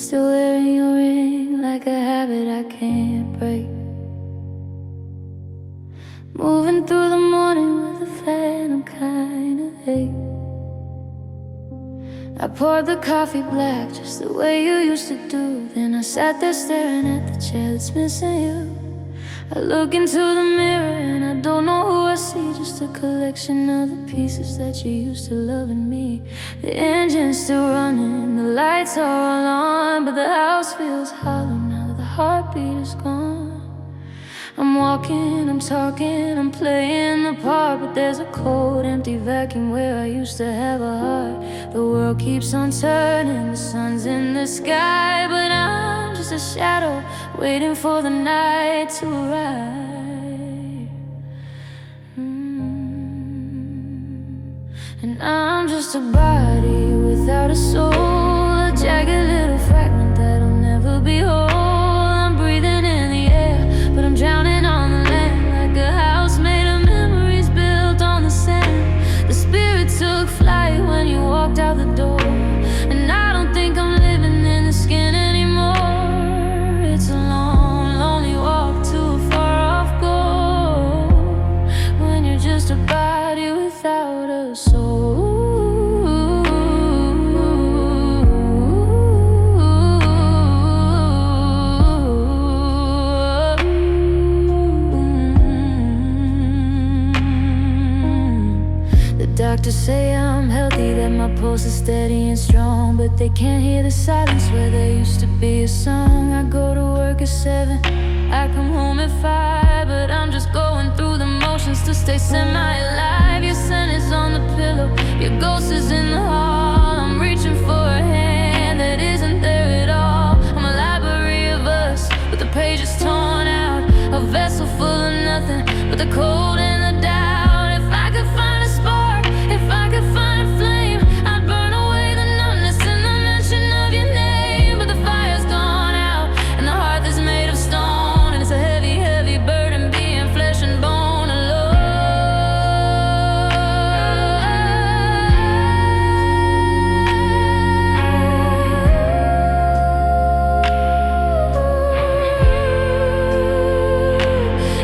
Still wearing your ring like a habit I can't break. Moving through the morning with a phantom kind of hate. I poured the coffee black just the way you used to do. Then I sat there staring at the chair that's missing you. I look into the mirror and I don't know who I see, just a collection of the pieces that you used to love in me. The engine's still running, the lights are all on, but the house feels hollow now, the heartbeat is gone. I'm walking, I'm talking, I'm playing the part, but there's a cold, empty vacuum where I used to have a heart. The world keeps on turning, the sun's in the sky, but I'm just a shadow waiting for the night to arrive. And I'm just a body without a soul, a jagged little fragment that'll never be whole. I'm breathing in the air, but I'm drowning on the land, like a house made of memories built on the sand. The spirit took flight when you walked out the door, and I don't think I'm living in the skin anymore. It's a long, lonely walk to a far-off goal, when you're just a body without a soul. Doctors say I'm healthy, that my pulse is steady and strong, but they can't hear the silence where there used to be a song. I go to work at 7, I come home at 5, but I'm just going through the motions to stay semi-alive. Your scent is on the pillow, your ghost is in the hall. I'm reaching for a hand that isn't there at all. I'm a library of us, with the pages torn out, a vessel full of nothing but the cold and the doubt. If I could find a spark, if I could find a flame, I'd burn away the numbness in the mention of your name. But the fire's gone out, and the hearth is made of stone, and it's a heavy, heavy burden being flesh and bone alone.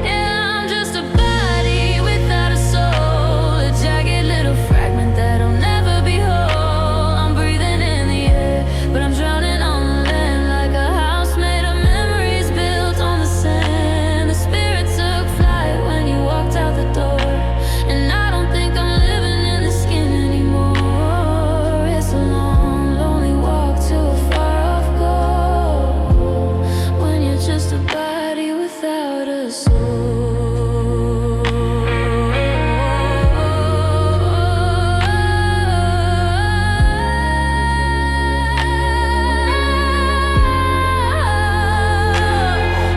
Yeah, I'm just a body without a soul, a jagged little fragment that'll never be whole. I'm breathing in the air, but I'm drowning on the land, like a house made of memories built on the sand. The spirit took flight when you walked out the door, and I don't think I'm living in the skin anymore. It's a long, lonely walk to a far-off goal, when you're just a body without a soul.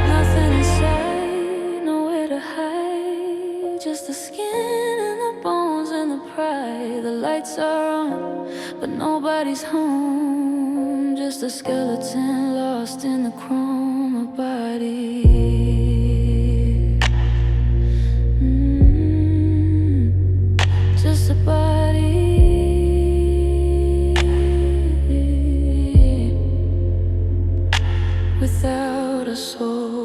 Nothing inside, nowhere to hide, just the skin and the bones and the pride. The lights are on, but nobody's home, just a skeleton lost in the chrome of body. Just a body without a soul.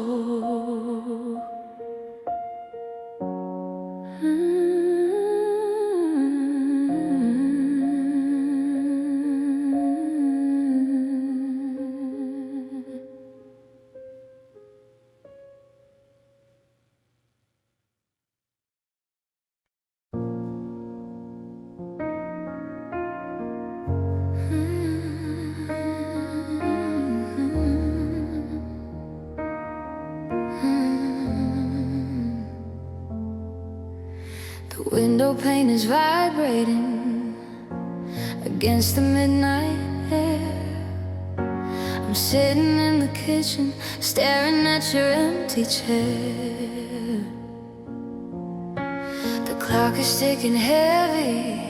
The window pane is vibrating against the midnight air. I'm sitting in the kitchen, staring at your empty chair. The clock is ticking heavy,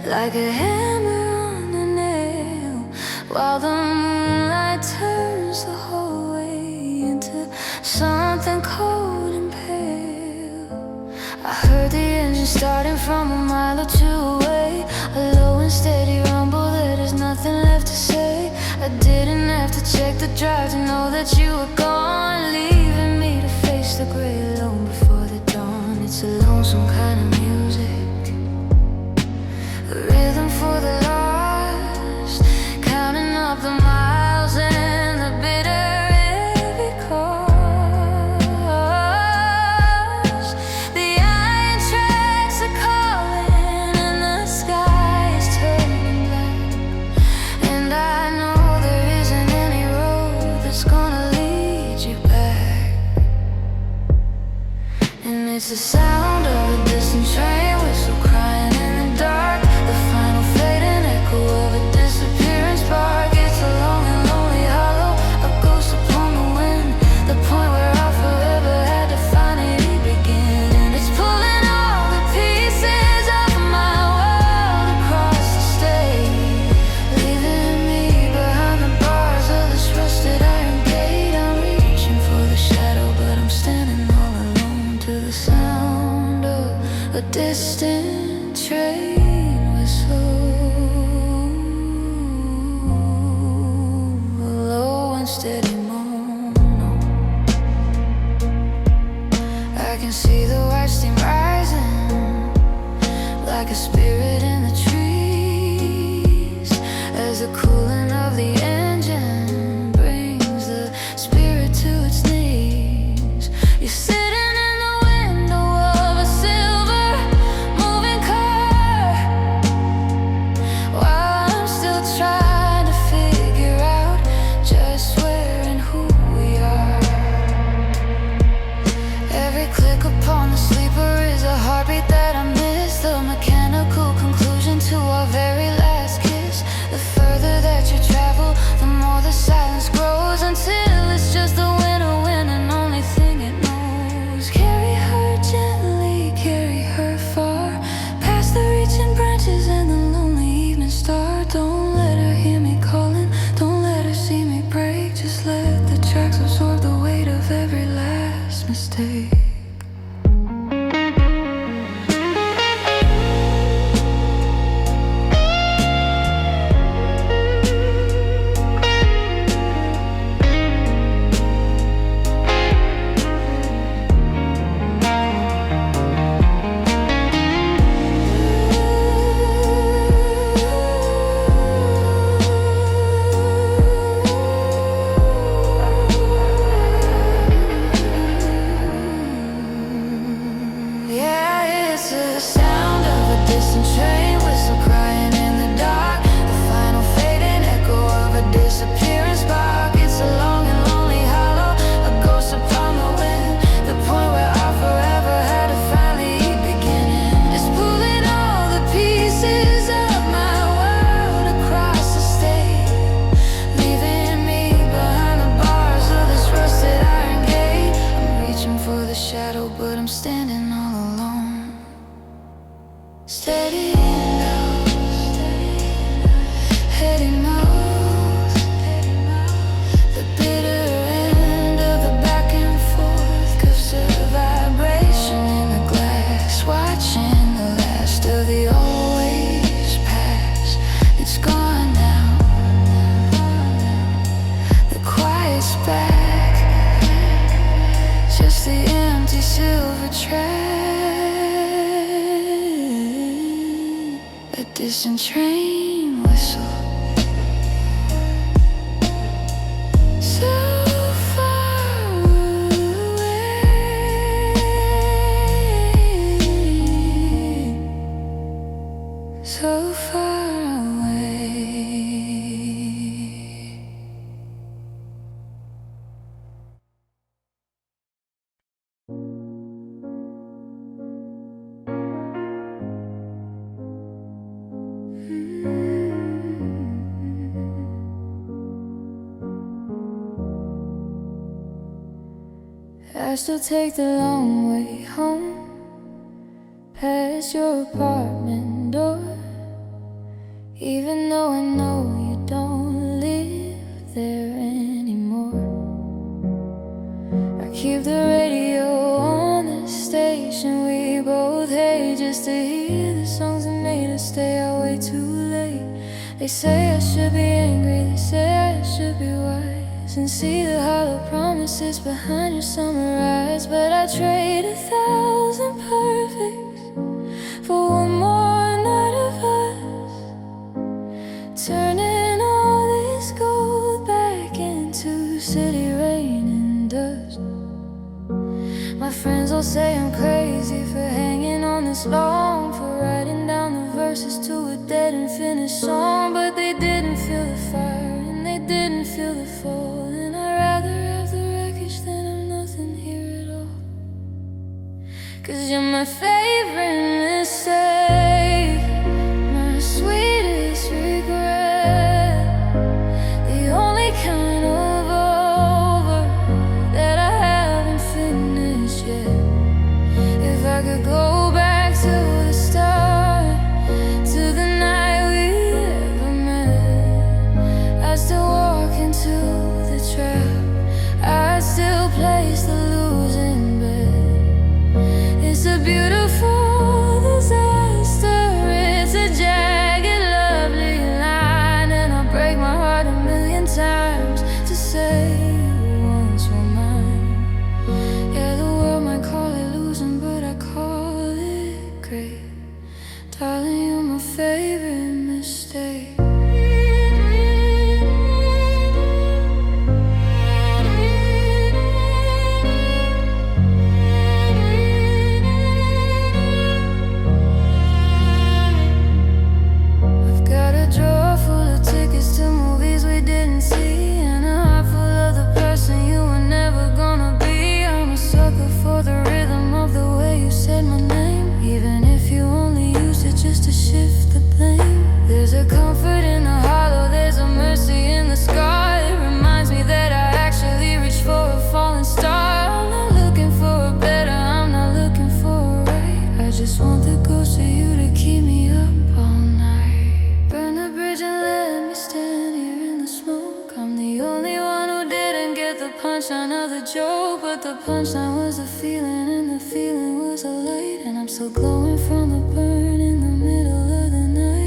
like a hammer on a nail, while the moonlight turns the hallway into something cold and pale. I heard the engine starting from a mile or two away, a low and steady rumble that there's nothing left to say. I didn't a drive to know that you were gone, leaving me to face the gray alone before the dawn. It's a lonesome kind of music, a rhythm for the lost, counting up the miles and the bitter every cost. The iron tracks are calling and the sky is turning black, and I know there isn't any road that's gonna lead you back. And it's the sound of a distant train whistle crying in the dark, the final fading echo of a disappearing spark. It's a long and lonely hollow, a ghost upon the wind, the point where I forever had to finally begin. And it's pulling all the pieces of my world across the state, leaving me behind the bars of this rusted iron gate. I'm reaching for the shadow, but I'm standing all alone to the sound of a distant train whistle, a low and steady moan. I can see the white steam rising like a spirit in the trees, as the cooling of the engine brings the spirit to its knees. You're sitting in the window of a silver moving car, while I'm still trying to figure out just where and who we are. Every click upon the sleeper is a heartbeat that I miss, the mechanical conclusion to our very last kiss. The further that you travel, the more the silence grows, until it's just the winter wind and only thing it knows. Carry her gently, carry her far, past the reaching branches and the lonely evening star. Don't let her hear me calling, don't let her see me break. Just let the tracks absorb the weight of every last mistake. Yeah, it's the sound of a distant train whistle crying in the dark, the final fading echo of a disappearing spark. It's a long and lonely hollow, a ghost upon the wind, the point where I forever had to finally begin. It's pulling all the pieces of my world across the state, leaving me behind the bars of this rusted iron gate. I'm reaching for the shadow, but I'm standing all alone, steady enough, heading north. The bitter end of the back and forth gives a vibration in the glass, watching the last of the always past. It's gone now, the quiet's back, just the empty silver track. A distant train whistle, so far away, so far away. I still take the long way home, past your apartment door, even though I know you don't live there anymore. I keep the radio on the station we both hate, just to hear the songs that made us stay out way too late. They say I should be angry, they say I should be wise, and see the hollow promises behind your summer eyes. But I trade 1,000 perfects for one more night of us, turning all this gold back into city rain and dust. My friends all say I'm crazy for hanging on this long, for writing down the verses to a dead and finished song. But they didn't feel the fire and they didn't feel the fall, and I'd rather have the wreckage than have nothing here at all. 'Cause you're my favorite mistake, my sweetest regret, the only kind of over that I haven't finished yet. If I could go back to the start, to the night we ever met, I'd still walk into the trap, I'd still place the losing bet. It's a beautiful disaster, it's a jagged, lovely line, and I'll break my heart 1,000,000 times to say you once were mine. Yeah, the world might call it losing, but I call it great. Darling, you're my favorite mistake. I've got a drawer full of tickets to movies we didn't see, and a heart full of the person you were never gonna be. I'm a sucker for the rhythm of the way you said my name, even if you only used it just to shift the blame. There's a comfort in the hollow, there's a mercy in the scar. It reminds me that I actually reached for a falling star. I'm not looking for a better, I'm not looking for a right. I just want the ghost of you to keep me up all night. Burn the bridge and let me stand here in the smoke. I'm the only one who didn't get the punchline of the joke, but the punchline was the feeling, and the feeling was a light, and I'm still glowing from the burn in the middle of the night.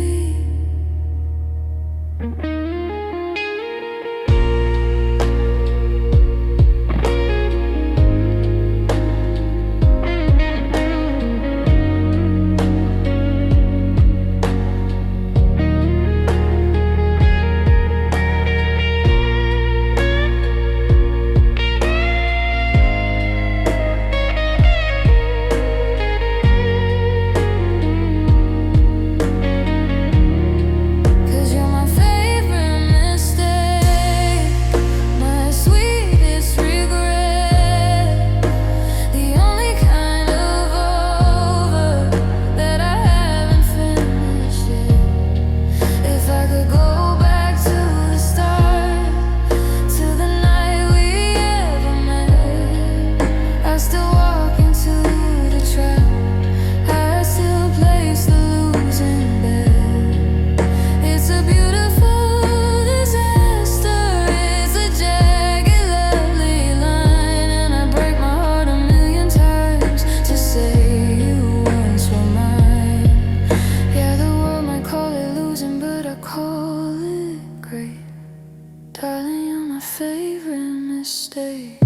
Darling, you're my favorite mistake.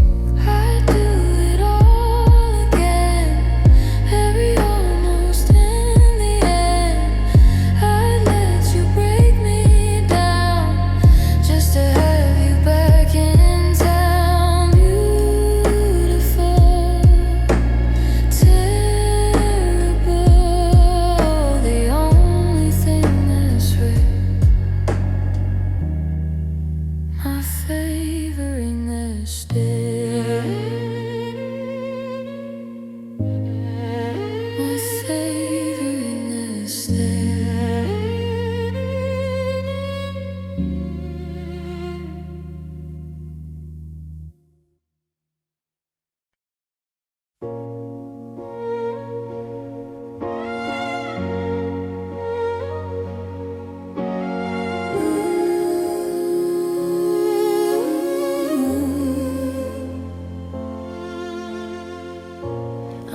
I'd do it all again, every almost in the end. I'd let you break me down, just to have you back in town. Beautiful, terrible, the only thing that's right. My favorite mistake. My favorite mistake.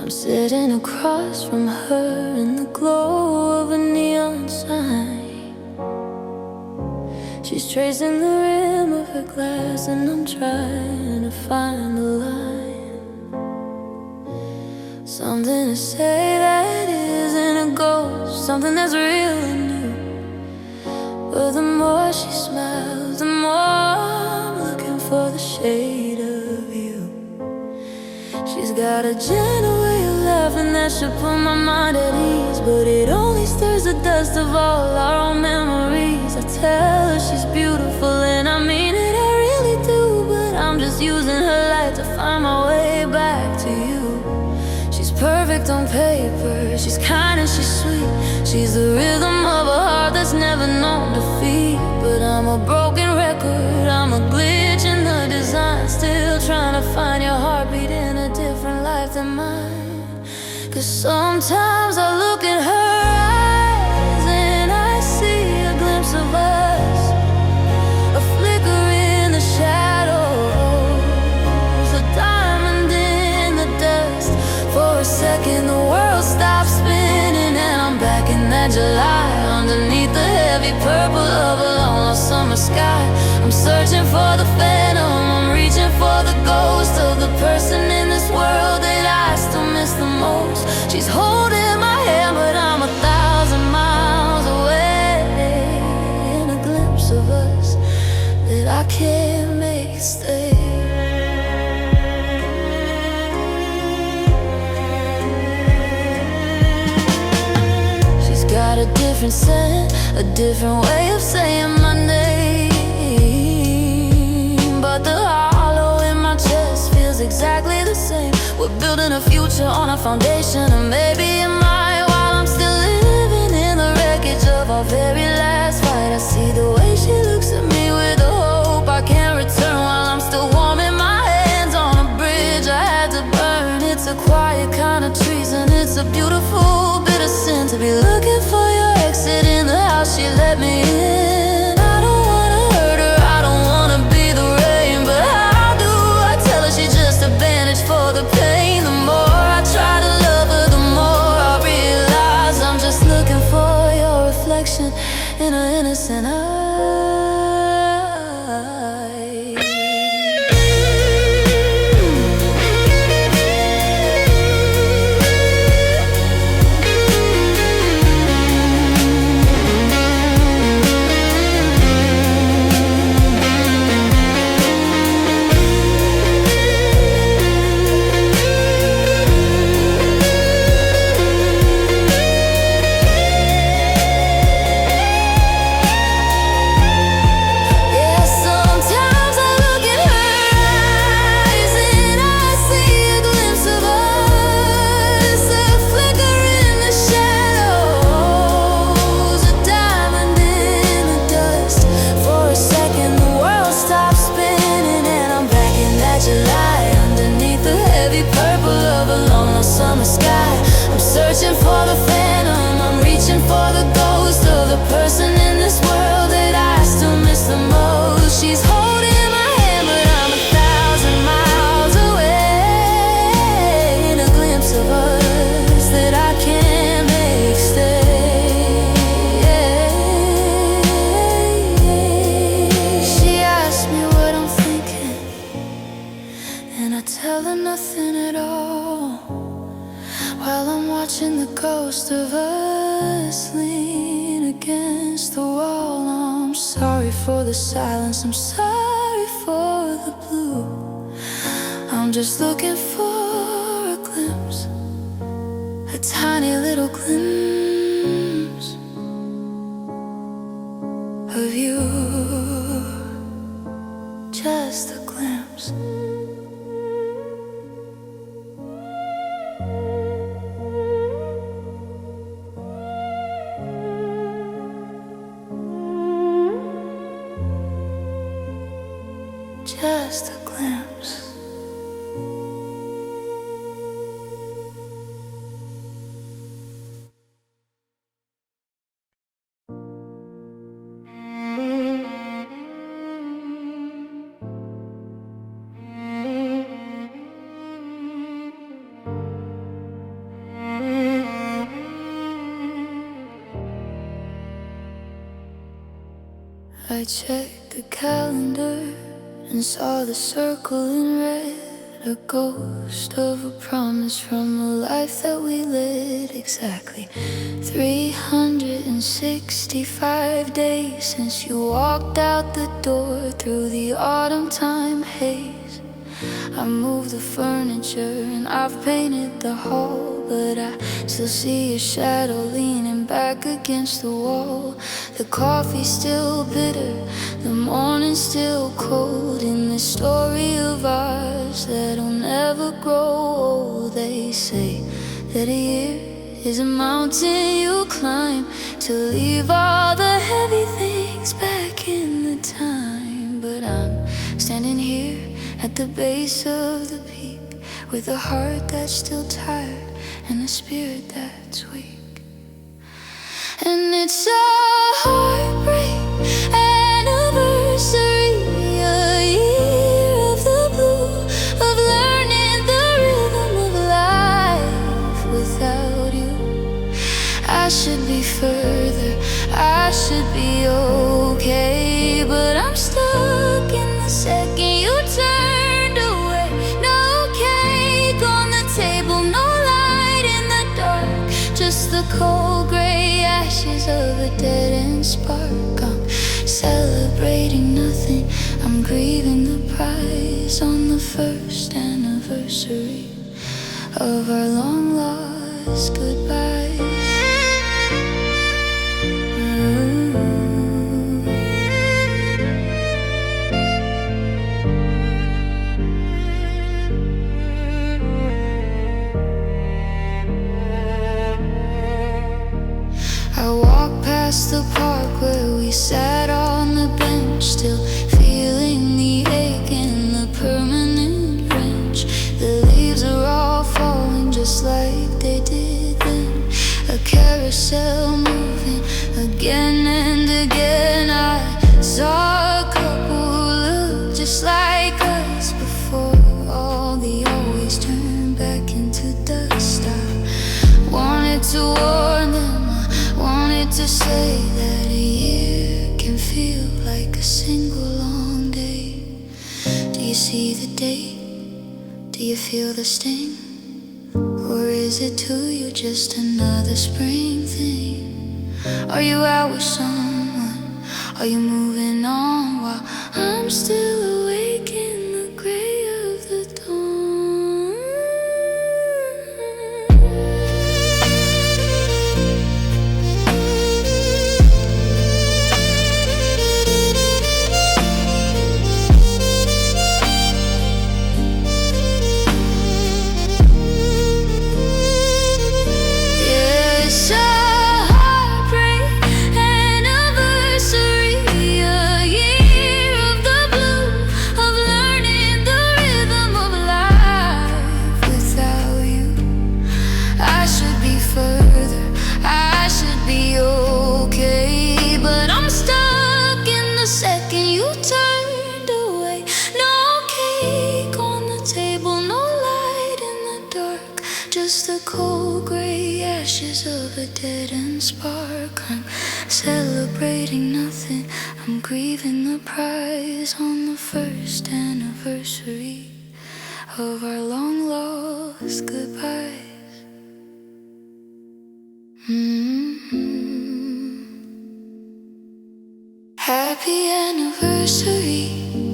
I'm sitting across from her in the glow of a neon sign. She She's tracing the rim of her glass, and I'm trying to find the line. Something to say that isn't a ghost, something that's real and new. But the more she smiles, the more I'm looking for the shade of you. She's got a gentle way of laughing that should put my mind at ease, but it only stirs the dust of all our own memories. I tell her she's beautiful, and I mean it, I really do, but I'm just using her light to find my way back to you. She's perfect on paper, she's kind and she's sweet. She's the rhythm of a heart that's never known defeat. But I'm a broken record, I'm a glitch in the design, still trying to find your heartbeat in a different life than mine. Cause sometimes I look in her eyes and I see a glimpse of us, a flicker in the shadows, a diamond in the dust. For a second the world stops spinning, and I'm back in that July, underneath the heavy purple of a long lost summer sky. I'm searching for the phantom, I'm reaching for the ghost of the person in this world that I still miss the most. She's holding my hand, but I'm 1,000 miles away, in a glimpse of us that I can't make stay. She's got a different scent, a different way of saying my name, but the hollow in my chest feels exactly the same. We're building a future on a foundation, and maybe it might, while I'm still living in the wreckage of our very last fight. I see the way she looks at me with a hope I can't return, while I'm still warming my hands on a bridge I had to burn. It's a quiet kind of treason, it's a beautiful bit of sin to be looking for your exit in the house she let me in. I don't wanna hurt her, I don't wanna be the rain, but how do I tell her she's just a bandage for the pain? The more I try to love her, the more I realize I'm just looking for your reflection in her innocent eyes. Searching for the phantom, I'm reaching for the ghost of the person in this world that I still miss the most. She's holding my hand, but I'm 1,000 miles away, in a glimpse of us that I can't make stay. She asks me what I'm thinking, and I tell her nothing at all, while I'm watching the ghost of us lean against the wall. I'm sorry for the silence, I'm sorry for the blue. I'm just looking for a glimpse, a tiny little glimpse of you, just a glimpse. Just a glimpse. I I checked the calendar and saw the circle in red, a ghost of a promise from a life that we led. Exactly 365 days since you walked out the door through the autumn time haze. I moved the furniture and I've painted the hall, but I still see your shadow leaning back against the wall. The coffee's still bitter, the morning's still cold, in this story of ours that'll never grow old. They say that a year is a mountain you climb to leave all the heavy things back in the time. But I'm standing here at the base of the peak, with a heart that's still tired and a spirit that's weak. And it's a heartbreak anniversary, a year of the blue, of learning the rhythm of life without you. I should be further, I should be okay, but I'm stuck in the second you turned away. No cake on the table, no light in the dark, just the cold gray ashes of a dead-end spark. I'm celebrating nothing, I'm grieving the prize on the first anniversary of our long lost goodbyes. I walk past the park where we sat on the bench, still feeling the ache and the permanent wrench. The leaves are all falling just like they did then, a carousel moving again and again. I saw a couple who looked just like us before, all the always turned back into dust. I wanted to warn them, wanted to say that a year can feel like a single long day. Do you see the date? Do you feel the sting? Or is it to you just another spring thing? Are you out with someone? Are you moving on while I'm still awake in the gray of the dawn? Just the cold gray ashes of a dead-end spark. I'm celebrating nothing, I'm grieving the prize on the first anniversary of our long lost goodbyes. Happy anniversary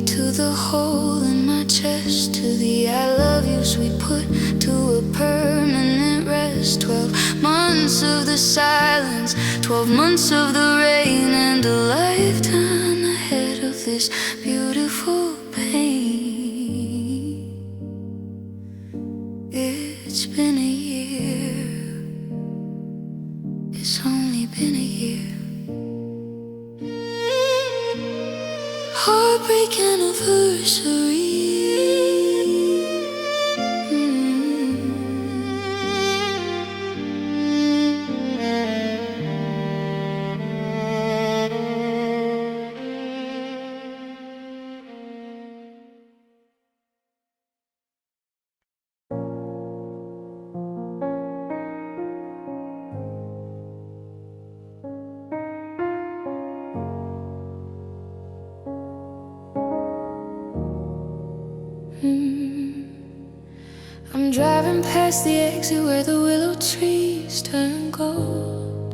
to the hole in my chest, to the I love yous we put to a permanent rest. 12 months of the silence, 12 months of the rain, and a lifetime ahead of this beautiful pain. It's been a year, it's only been a year. Heartbreak anniversary. I'm driving past the exit where the willow trees turn gold,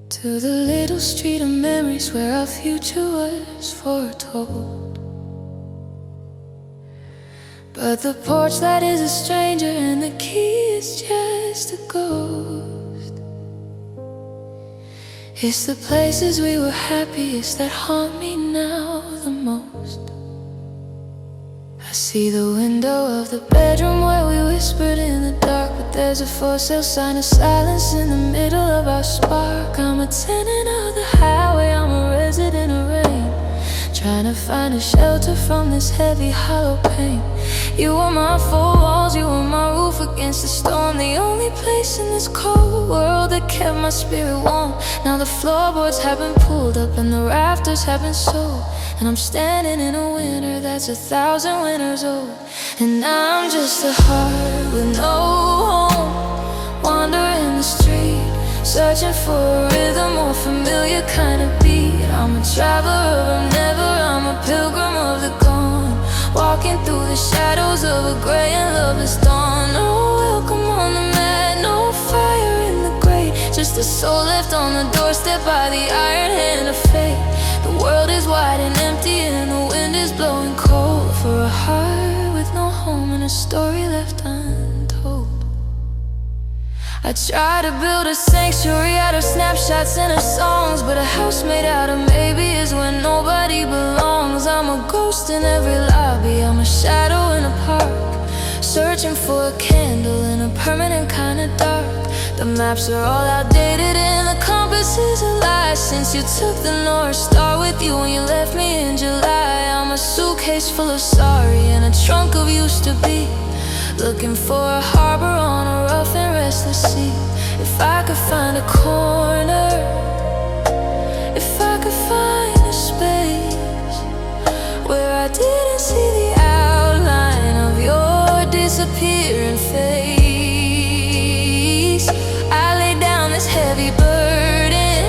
to the little street of memories where our future was foretold. But the porch light is a stranger and the key is just a ghost. It's the places we were happiest that haunt me now the most. I see the window of the bedroom where we whispered in the dark, but there's a for sale sign of silence in the middle of our spark. I'm a tenant of the highway, I'm a resident of rain, trying to find a shelter from this heavy hollow pain. You were my four walls, you were my roof against the storm, the only place in this cold world that kept my spirit warm. Now the floorboards have been pulled up and the rafters have been sold, and I'm standing in a winter that's 1,000 winters old. And now I'm just a heart with no home, wandering the street, searching for a rhythm or familiar kind of beat. I'm a traveler of never, I'm a pilgrim of the gone, walking through the shadows of a gray and loveless dawn. No welcome on the mat, no fire in the grate, just a soul left on the doorstep by the iron hand of fate. The world is wide and empty and the wind is blowing cold, for a heart with no home and a story left untold. I try to build a sanctuary out of snapshots and of songs, but a house made out of maybe is where nobody belongs. I'm a ghost in every lobby, I'm a shadow in a park, searching for a candle in a permanent kind of dark. The maps are all outdated and the compass is a lie, since you took the North Star with you when you left me in July. I'm a suitcase full of sorry and a trunk of used to be, looking for a harbor on a rough and restless sea. If I could find a corner, if I could find a space where I didn't see the outline of your disappearing face, I lay down this heavy burden,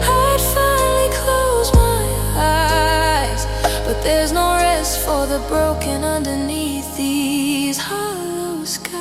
I'd finally close my eyes, but there's no rest for the broken underneath these hollow skies.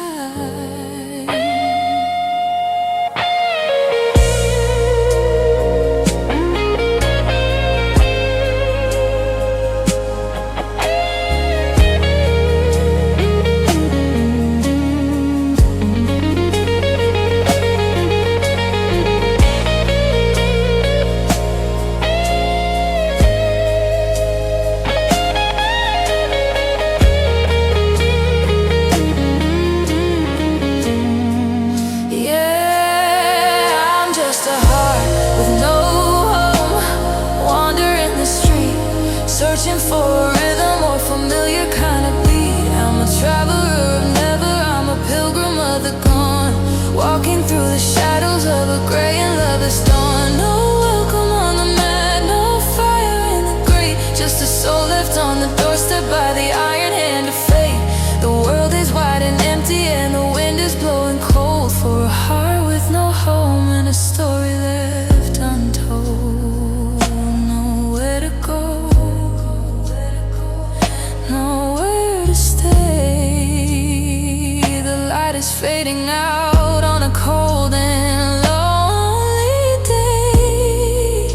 Searching for a rhythm or familiar kind of beat. I'm a traveler of never, I'm a pilgrim of the gone, walking through the shadows of a gray and loveless dawn. No welcome on the mat, no fire in the grate, just a soul left on the doorstep by the iron hand of fate. The world is wide and empty and the wind is blowing cold, for a heart with no home and a story left untold. Nowhere to go, nowhere to stay. The light is fading out on a cold and lonely day.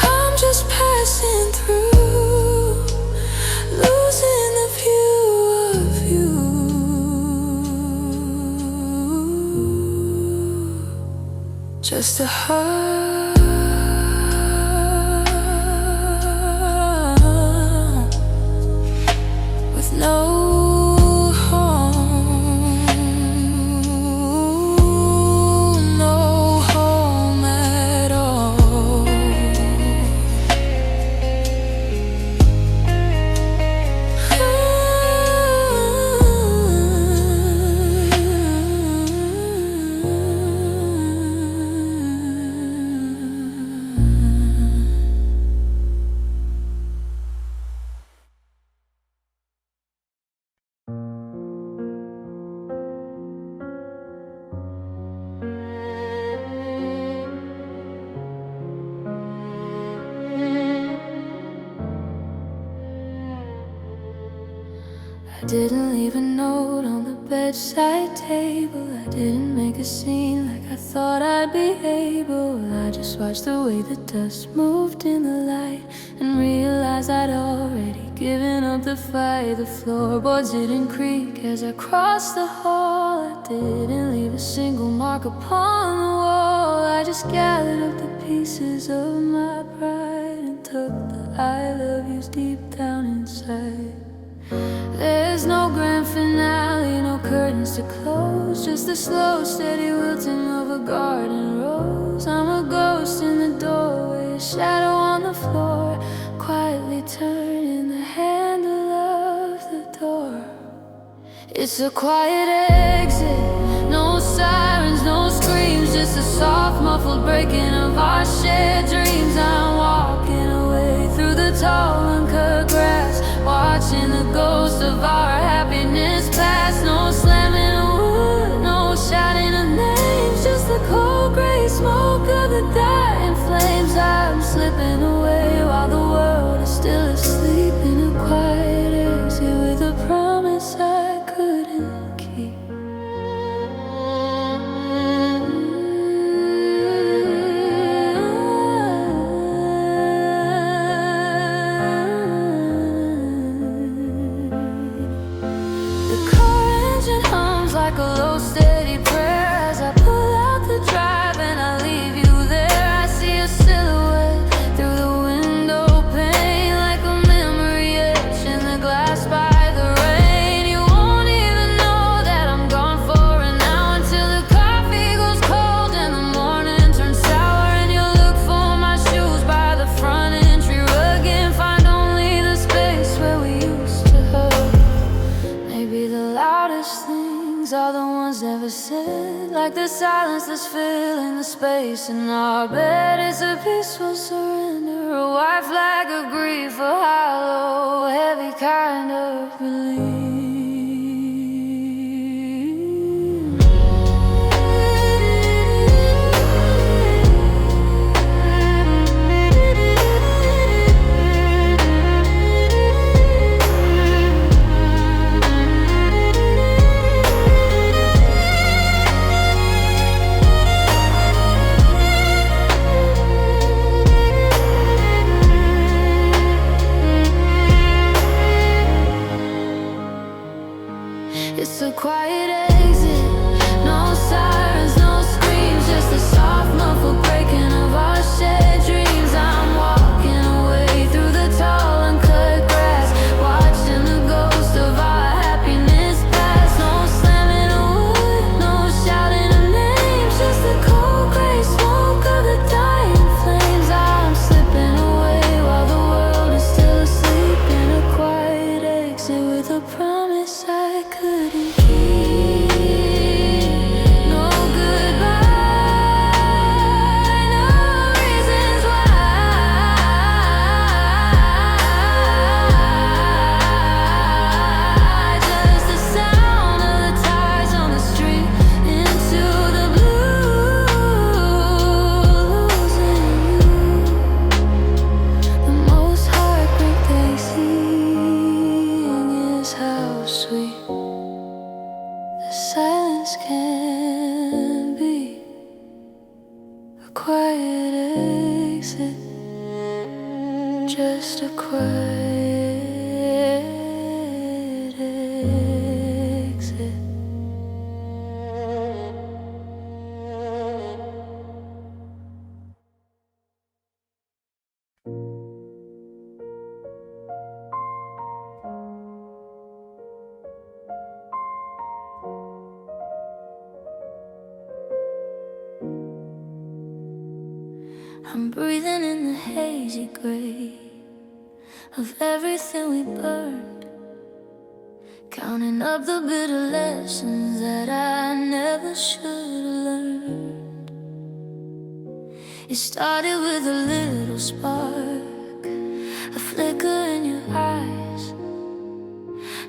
I'm just passing through, losing the view of you. Just a heart no home, no home at all. I didn't leave a note on the bedside table. I didn't make a scene like I thought I'd be able. I just watched the way the dust moved in the light and realized I'd already given up the fight. The floorboards didn't creak as I crossed the hall. I didn't leave a single mark upon the wall. I just gathered up the pieces of my pride and tucked the I love yous deep down inside. There's no grand finale, no curtains to close, just the slow, steady wilting of a garden rose. I'm a ghost in the doorway, a shadow on the floor, quietly turning the handle of the door. It's a quiet exit, no sirens, no screams, just a soft, muffled breaking of our shared dreams. I'm walking away through the tall, uncut grass, watching the ghost of our happiness pass. No slamming of wood, no shouting of names, just the cold gray smoke of the dying flames. I'm slipping away while the world is still asleep, in a quiet exit with a promise I couldn't keep. Like a low steady prayer as I pull out the drive and I leave you there. I see a silhouette through the window pane, like a memory etched in the glass by the rain. You won't even know that I'm gone for an hour, until the coffee goes cold and the morning turns sour, and you look for my shoes by the front entry rug and find only the space where we used to hug. Maybe the loudest things are the ones never said, like the silence that's filling the space in our bed. It's a peaceful surrender, a white flag of grief, a hollow, heavy kind of relief. It's a quiet exit, no sirens, no screams, just the soft, muffled breaking of our shared dreams. I'm walking away through the tall, uncut grass, watching the ghost of our happiness pass. No slamming of wood, no shouting of names, just the cold gray smoke of the dying flames. I'm slipping away while the world is still asleep, in a quiet exit with a promise I couldn't keep. No goodbye, no reasons why, just the sound of the tides on the street into the blue, losing you. The most heartbreak they sing is how sweet the silence can be. A quiet exit, just a quiet exit. I'm breathing in the hazy gray of everything we burned, counting up the bitter lessons that I never should have learned. It started with a little spark, a flicker in your eyes.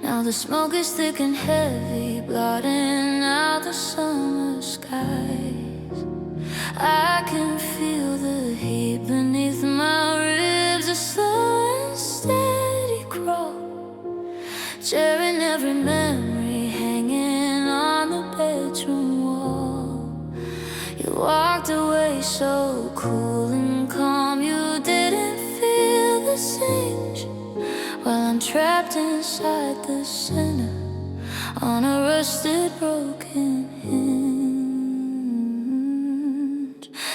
Now the smoke is thick and heavy, blotting out the summer skies. I can feel the heat beneath my ribs, a slow and steady crawl, tearing every memory hanging on the bedroom wall. You walked away so cool and calm, you didn't feel the same. While I'm trapped inside the center on a rusted, broken hinge.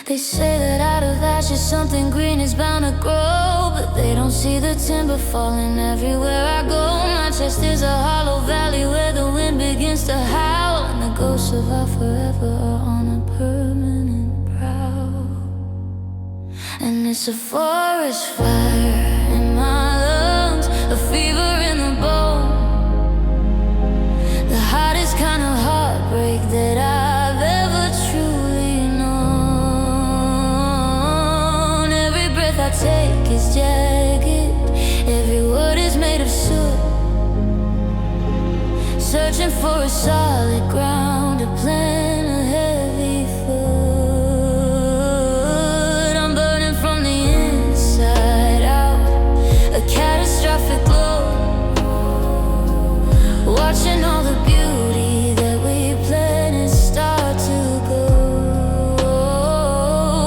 They say that out of ashes something green is bound to grow, but they don't see the timber falling everywhere I go. My chest is a hollow valley where the wind begins to howl, and the ghosts of our forever are on a permanent prowl. And it's a forest fire in my lungs, a fever in the bone, the hottest kind of heartbreak that I've ever truly known. Every breath I take is jagged, every word is made of soot, searching for a solid ground to plant a heavy foot. I'm burning from the inside out, a catastrophic glow, watching all the beauty that we planted start to go.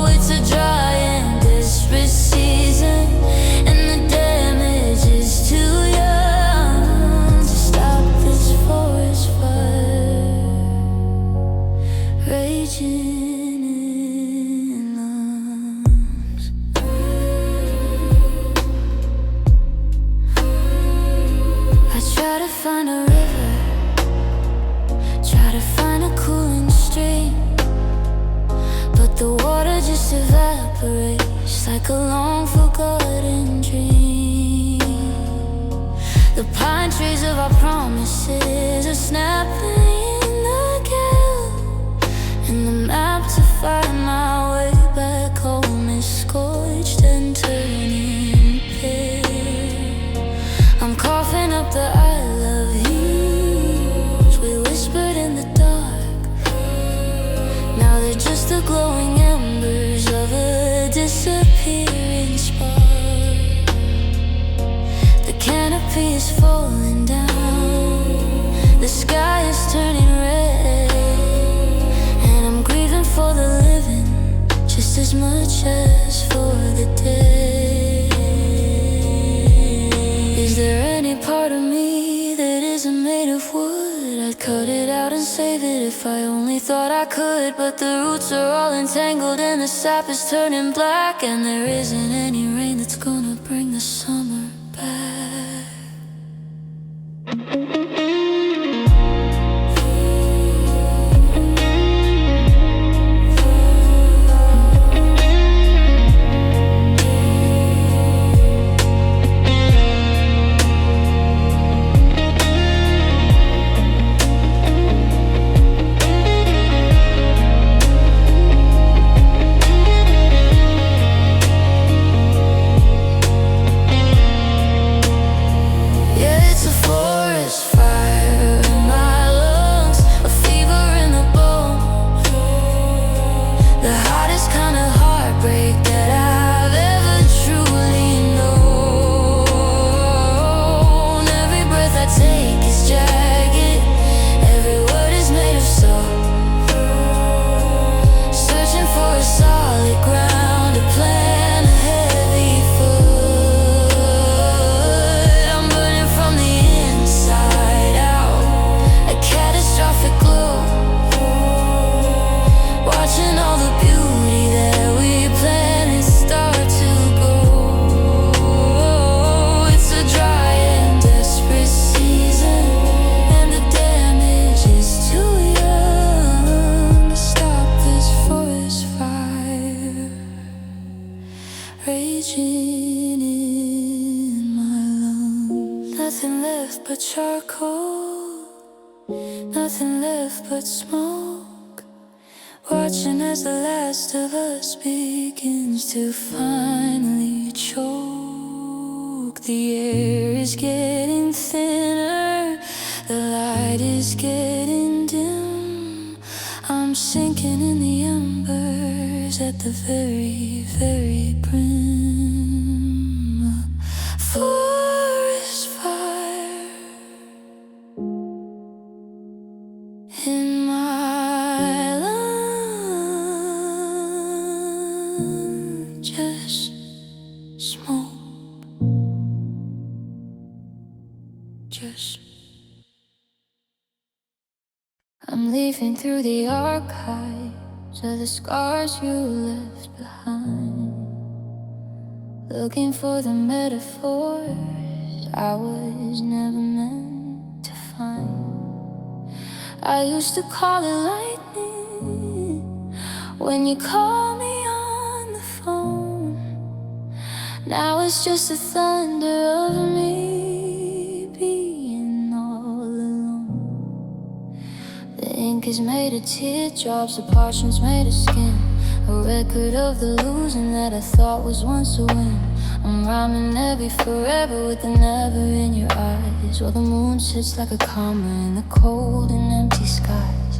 It's a dry and desperate season, and the damage is too young to stop this forest fire raging in lungs. I try to find a river, try to find a cooling stream, but the water just evaporates like a long forgotten dream. The pine trees of our promises are snapping in the gale, and the map to find my way back home is scorched and turning pale. I'm coughing up the I love yous we whispered in the dark. Now they're just the glowing embers of a disappearing spark. The canopy is falling down, the sky is turning red, and I'm grieving for the living just as much as for the dead. Is there any part of me that isn't made of wood? I'd cut it out and save it if I only thought I could, but the roots are all entangled and the sap is turning black, and there isn't any rain that's gonna bring the summer back. Raging in my lungs. Nothing left but charcoal, nothing left but smoke, watching as the last of us begins to finally choke. The air is getting thinner, the light is getting dim. I'm sinking in the embers at the very, very brim. A forest fire just I'm leafing through the archives of the scars you left behind, looking for the metaphors I was never meant to find. I used to call it lightning when you call me on the phone. Now it's just the thunder of me being all alone. The ink is made of teardrops, the parchment's made of skin, a record of the losing that I thought was once a win. I'm rhyming every forever with the never in your eyes, while the moon sits like a comma in the cold and empty skies.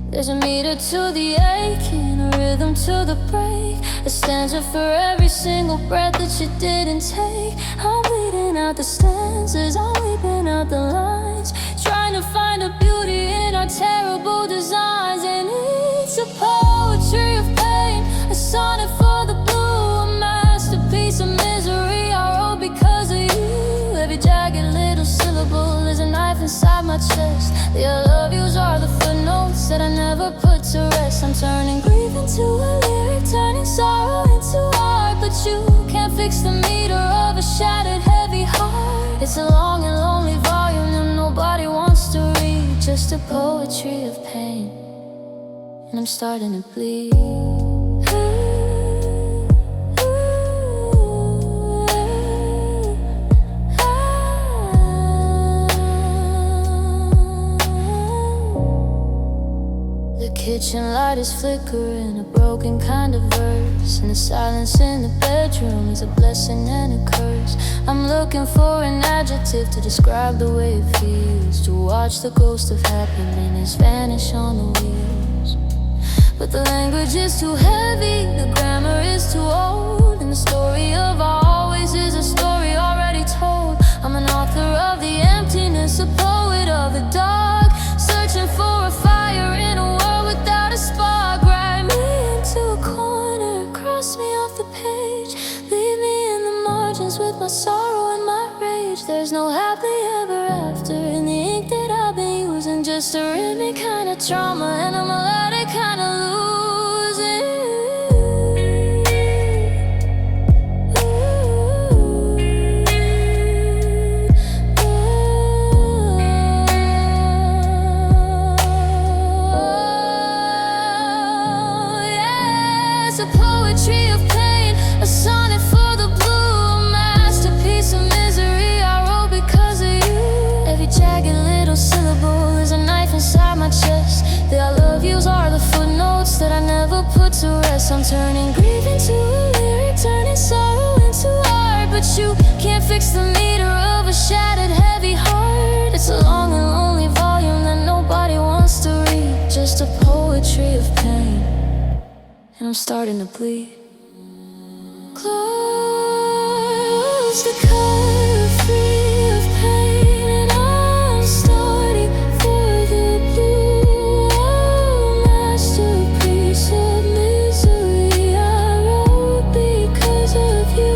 There's a meter to the aching, a rhythm to the break, a stanza for every single breath that you didn't take. I'm bleeding out the stanzas, I'm weeping out the lines, trying to find a beauty in our terrible designs. And it's a poetry of pain, a sonnet for the blue, a masterpiece of misery I wrote because of you. Every jagged little syllable is a knife inside my chest. The I love yous are the footnotes that I never put to rest. I'm turning grief into a lyric, turning sorrow into art, but you can't fix the meter of a shattered, heavy heart. It's a long and lonely volume that nobody wants to read, just a poetry of pain, and I'm starting to bleed. The kitchen light is flickering, a broken kind of verse, and the silence in the bedroom is a blessing and a curse. I'm looking for an adjective to describe the way it feels to watch the ghost of happiness vanish on the wheels. But the language is too heavy, the grammar is too old, and the story of our always is a story already told. I'm an author of the emptiness, a poet of the dark, searching for a fire in a world without a spark. Write me into a corner, cross me off the page, leave me in the margins with my sorrow and my rage. There's no happily ever after in the ink that I've been using, just a rhythmic kind of trauma and a melodic kind of losing. It's a poetry of pain, a sonnet for the blue, a masterpiece of misery I wrote because of you. Every jagged little syllable is a knife inside my chest. The I love yous are the footnotes that I never put to rest. I'm turning grief into a lyric, turning sorrow into art, but you can't fix the meter of a shattered, heavy heart. It's a long and lonely volume that nobody wants to read, just a poetry of pain, and I'm starting to bleed. Close the curve, free of pain, and I'm starting for the blue, a masterpiece of misery I wrote because of you.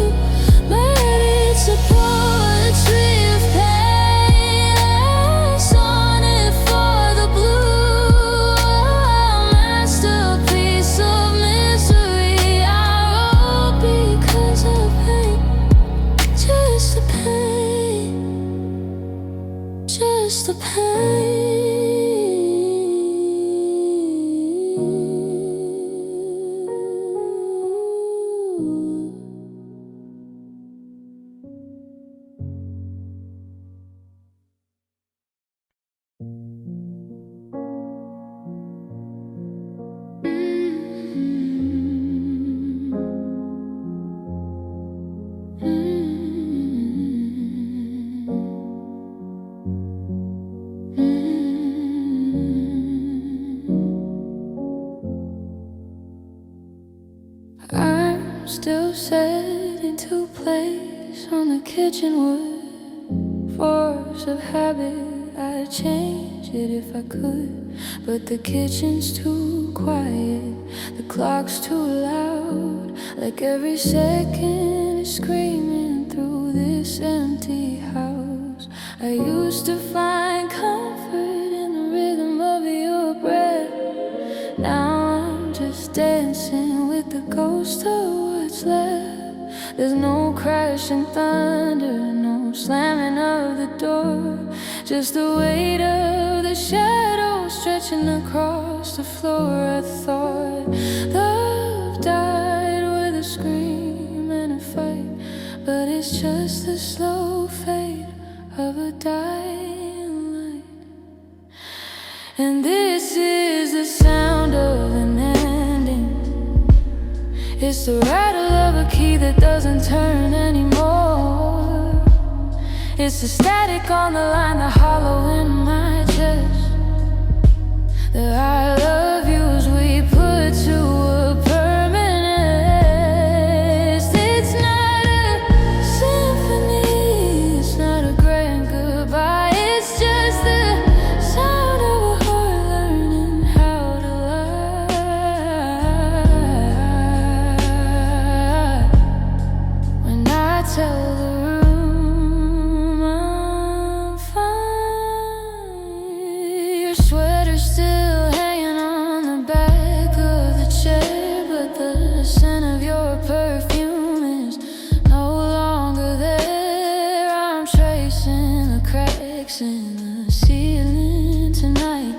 But it's a poetry of pain, a sonnet for the blue, a masterpiece of misery I wrote because of pain. Just the pain, just the pain. I'm still set into place on the kitchen wood, force of habit, I'd change it if I could, but the kitchen's too quiet, the clock's too loud, like every second is screaming through this empty house. I used There's no crashing thunder, no slamming of the door, just the weight of the shadows stretching across the floor. I thought love died with a scream and a fight, but it's just the slow fade of a dying light. And this is the sound of an ending. It's the rattle of a key that doesn't turn anymore. It's the static on the line, the hollow in my chest. The I love yous we put to a permanence. It's not a symphony, it's not a grand goodbye. It's just the sound of a heart learning how to lie. When I tell the room I'm fine, your sweater's still hanging on the back of the chair, but the scent of your perfume is no longer there. I'm tracing the cracks in the ceiling tonight,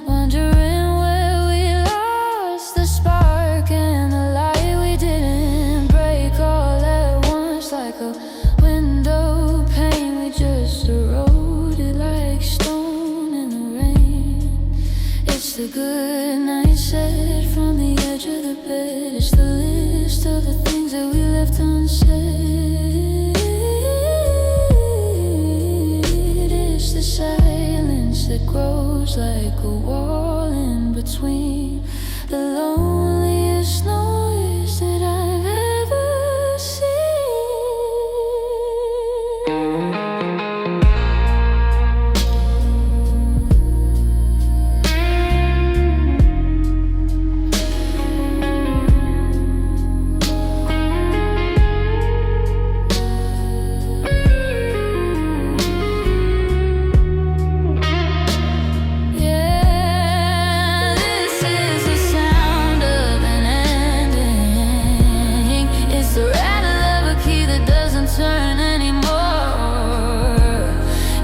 wondering where we lost the spark and the light. We didn't break all at once like a window pane. We just eroded like stone in the rain. It's the good night said from the edge of the bed. It's the list of the things that we left unsaid. It's the silence that grows like a wall in between the loneliest noise that I've ever seen. Yeah, this is the sound of an ending. It's the rattle of a key that doesn't turn anymore.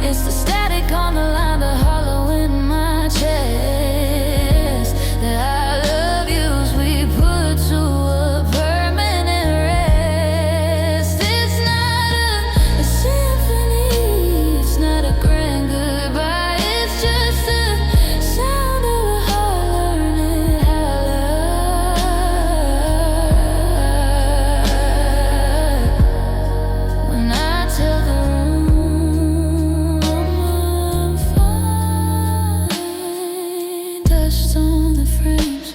It's the static on the line, the hollow in my chest. The I love yous we put to a permanent rest. It's not a symphony, it's not a grand goodbye. It's just the sound of a heart learning how to lie. When I tell the room I'm fine, dust on the frames,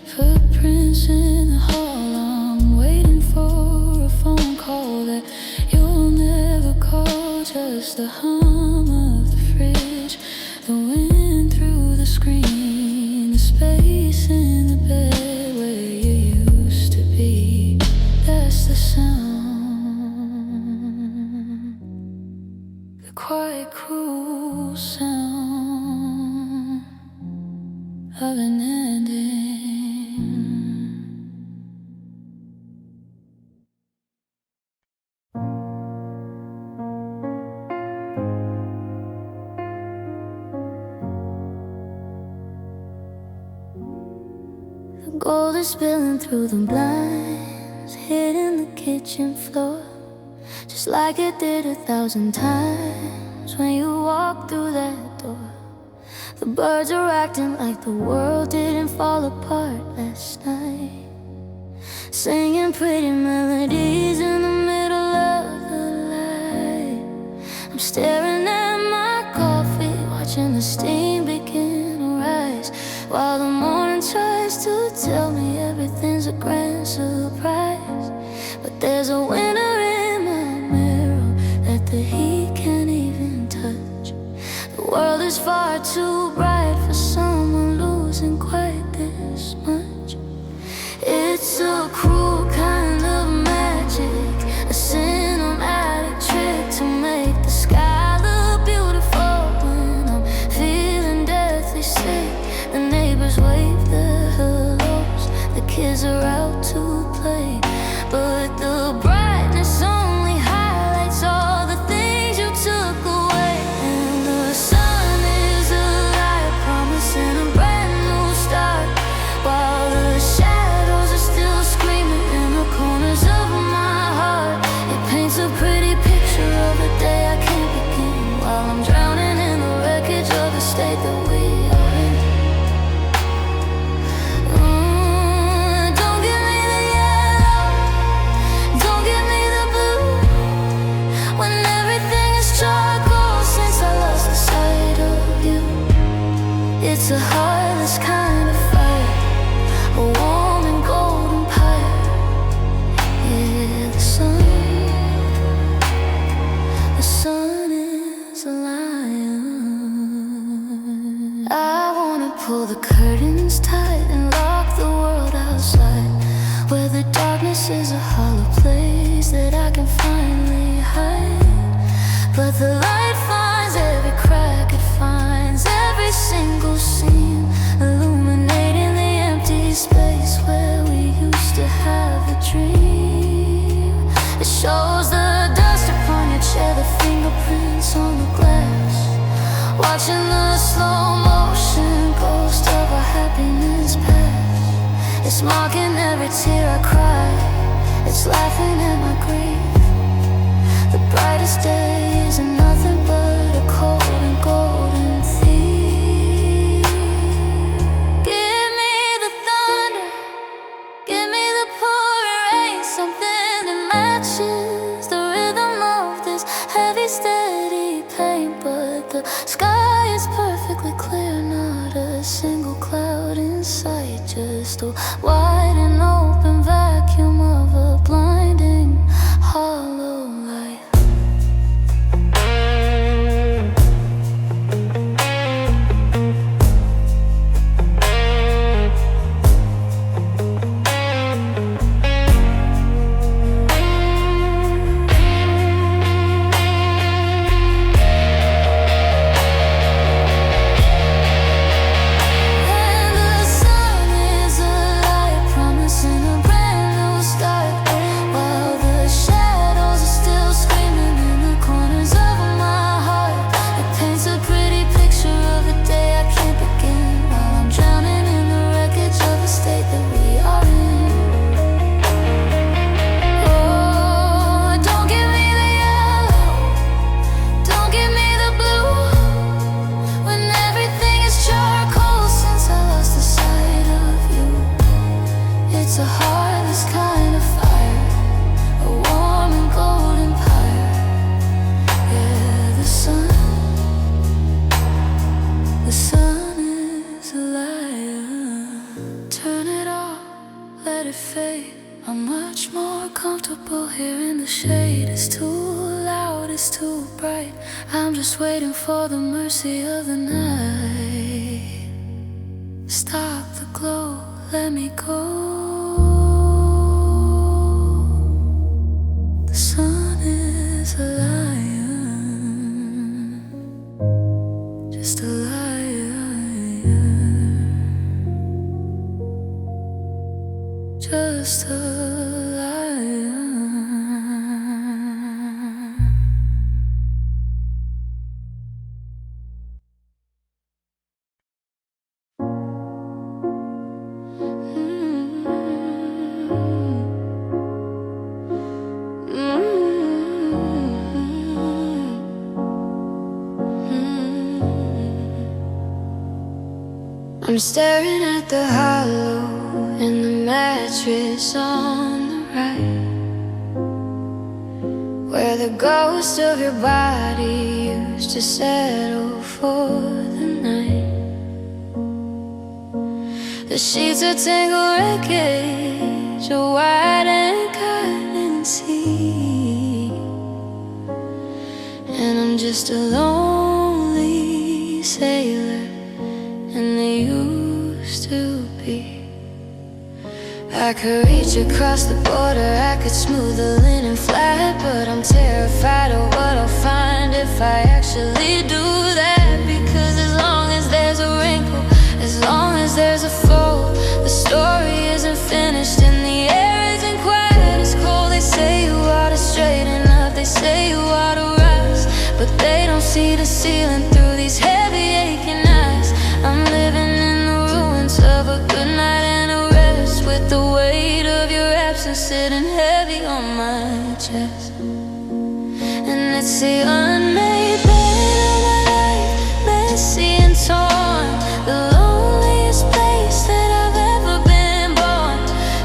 footprints in the hall. I'm waiting for a phone call that you'll never call. Just the hum of the fridge, the wind through the screen, the space in the bed where you used to be. That's the sound, the quiet, cruel sound of an ending. The gold is spilling through the blinds, hitting the kitchen floor, just like it did 1,000 times when you walked through that door. The birds are acting like the world didn't fall apart last night, singing pretty melodies in the middle of the light. I'm staring at my coffee, watching the steam begin to rise, while the morning tries to tell me everything's a grand surprise. But there's a winter in my mirror that the heat can't even touch. The world is far too bright for someone losing quite this much. It's a cruel kind of magic, a cinematic trick to make the sky look beautiful when I'm feeling deathly sick. The neighbors wave their hellos, the kids are out to play, but the bright It's a heartless kind of fire, a warm and golden pyre. Yeah, the sun is a lion. I wanna pull the curtains tight and lock the world outside, where the darkness is a hollow place that I can finally hide. But the light finds every crack, it finds every single seam, illuminating the empty space where we used to have a dream. It shows the dust upon your chair, the fingerprints on the glass, watching the slow motion ghost of our happiness pass. It's marking every tear I cry, it's laughing at my grief. The brightest days are nothing but a cold and golden thief. Give me the thunder, give me the pouring rain, something that matches the rhythm of this heavy, steady pain. But the sky is perfectly clear, not a single cloud in sight, just a wide and open vacuum of a blinding hollow light. It's a heartless kind of fire, a warm and golden pyre. Yeah, the sun is a liar. Turn it off, let it fade. I'm much more comfortable here in the shade. It's too loud, it's too bright. I'm just waiting for the mercy of the night. Stop the glow, let me go. The sun is a lion, just a liar, just a liar. I'm staring at the hollow in the mattress on the right, where the ghost of your body used to settle for the night. The sheets are tangled wreckage, a white and cotton sea, and I'm just a lonely sailor, and they used to be. I could reach across the border, I could smooth the linen flat, but I'm terrified of what I'll find if I actually do that. Because as long as there's a wrinkle, as long as there's a fold, the story isn't finished and the air isn't quite as cold. They say you ought to straighten up, they say you ought to rise, but they don't see the ceiling through these heavy aching eyes. I'm living in the ruins of a good night and a rest, with the weight of your absence sitting heavy on my chest. And it's the unmade bed of my life, messy and torn, the loneliest place that I've ever been born.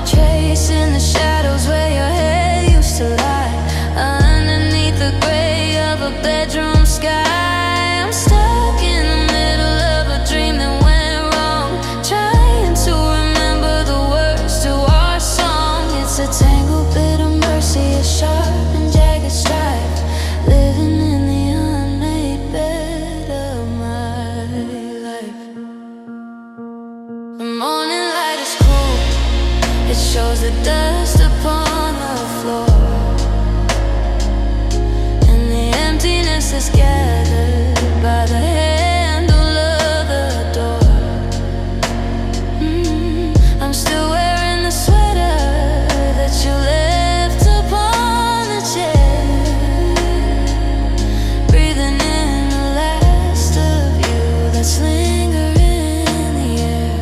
Chasing the shadows where your head used to lie, underneath the gray of a bedroom sky. I'm stuck in the middle of a dream that went the dust upon the floor, and the emptiness is gathered by the handle of the door. I'm still wearing the sweater that you left upon the chair, breathing in the last of you that's lingering in the air.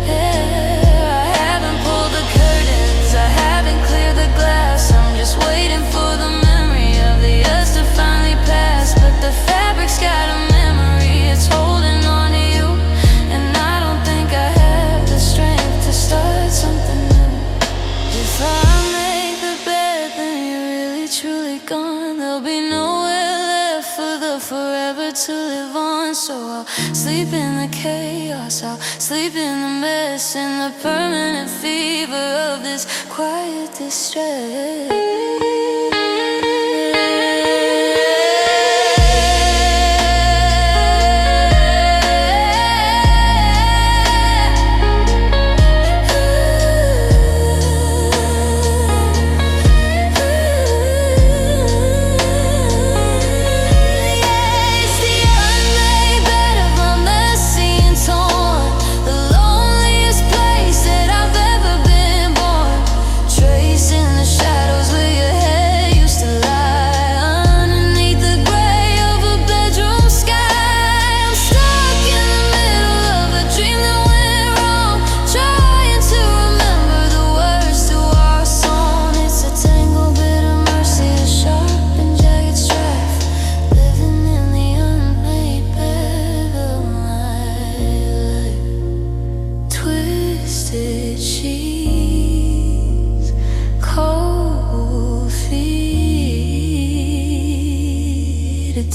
Yeah, I haven't pulled the curtains, I haven't cleared the glass. I'm just waiting for the memory of the us to finally pass. But the fabric's got a memory, it's holding on to you, and I don't think I have the strength to start something new. If I make the bed, then you're really truly gone. There'll be nowhere left for the forever to live on. So I'll sleep in the chaos, I'll sleep in the mess, in the permanent fever of this quiet distress.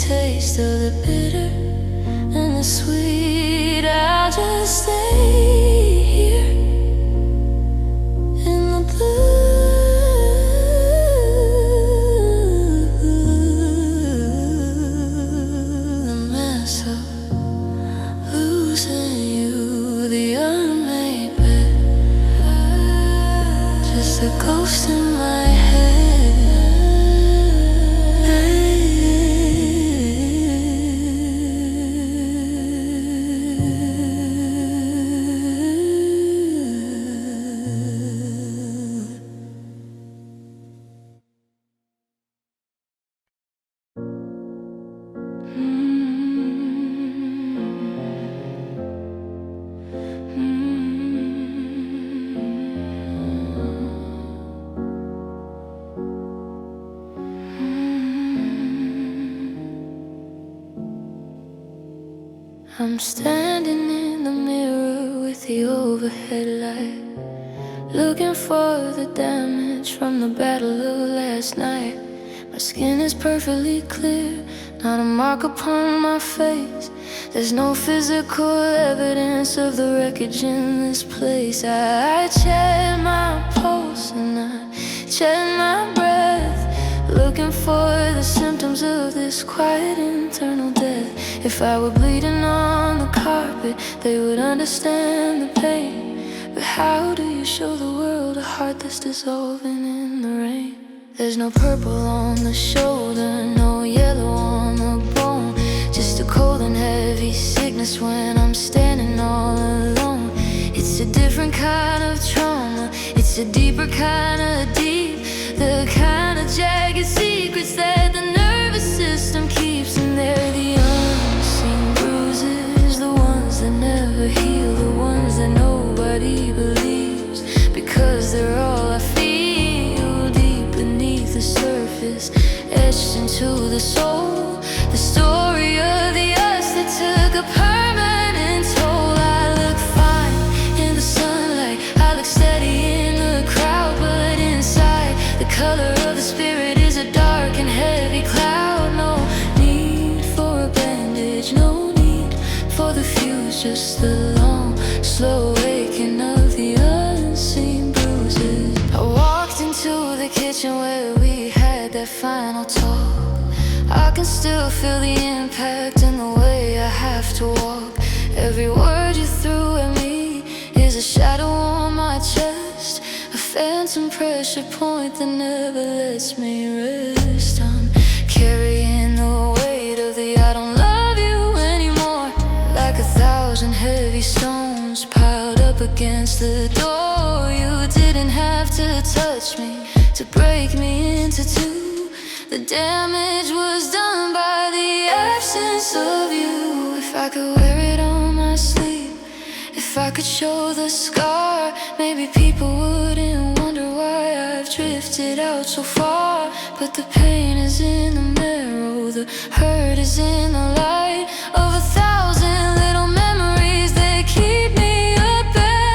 Taste of the bitter and the sweet. I'll just stay here in the blue, the mess of losing you, the unmade bed, just a ghost in my head. I'm standing in the mirror with the overhead light, looking for the damage from the battle of last night. My skin is perfectly clear, not a mark upon my face. There's no physical evidence of the wreckage in this place. I check my pulse and I check my breath, looking for the symptoms of this quiet internal death. If I were bleeding on the carpet, they would understand the pain. But how do you show the world a heart that's dissolving in the rain? There's no purple on the shoulder, no yellow on the bone, just a cold and heavy sickness when I'm standing all alone. It's a different kind of trauma, it's a deeper kind of deep, the kind of jagged secrets that the nervous system keeps. And they're the unseen bruises, the ones that never heal, the ones that nobody believes, because they're all I feel deep beneath the surface, etched into the soul, the story of the us that took a permanent toll. I look fine in the sunlight, I look steady in the crowd, but inside the color of the spirit is a dark and heavy cloud. No need for a bandage, no need for the fuse, just the long, slow waking of the unseen bruises. I walked into the kitchen where we had that final talk. I can still feel the impact in the way I have to walk. Every word you threw at me is a shadow on my chest. phantom pressure point that never lets me rest. I'm carrying the weight of the I don't love you anymore, like 1,000 heavy stones piled up against the door. You didn't have to touch me to break me into two. The damage was done by the absence of you. If I could wear it on my sleeve, if I could show the scar, maybe people wouldn't wonder why I've drifted out so far. But the pain is in the marrow, the hurt is in the light of 1,000 little memories that keep me up at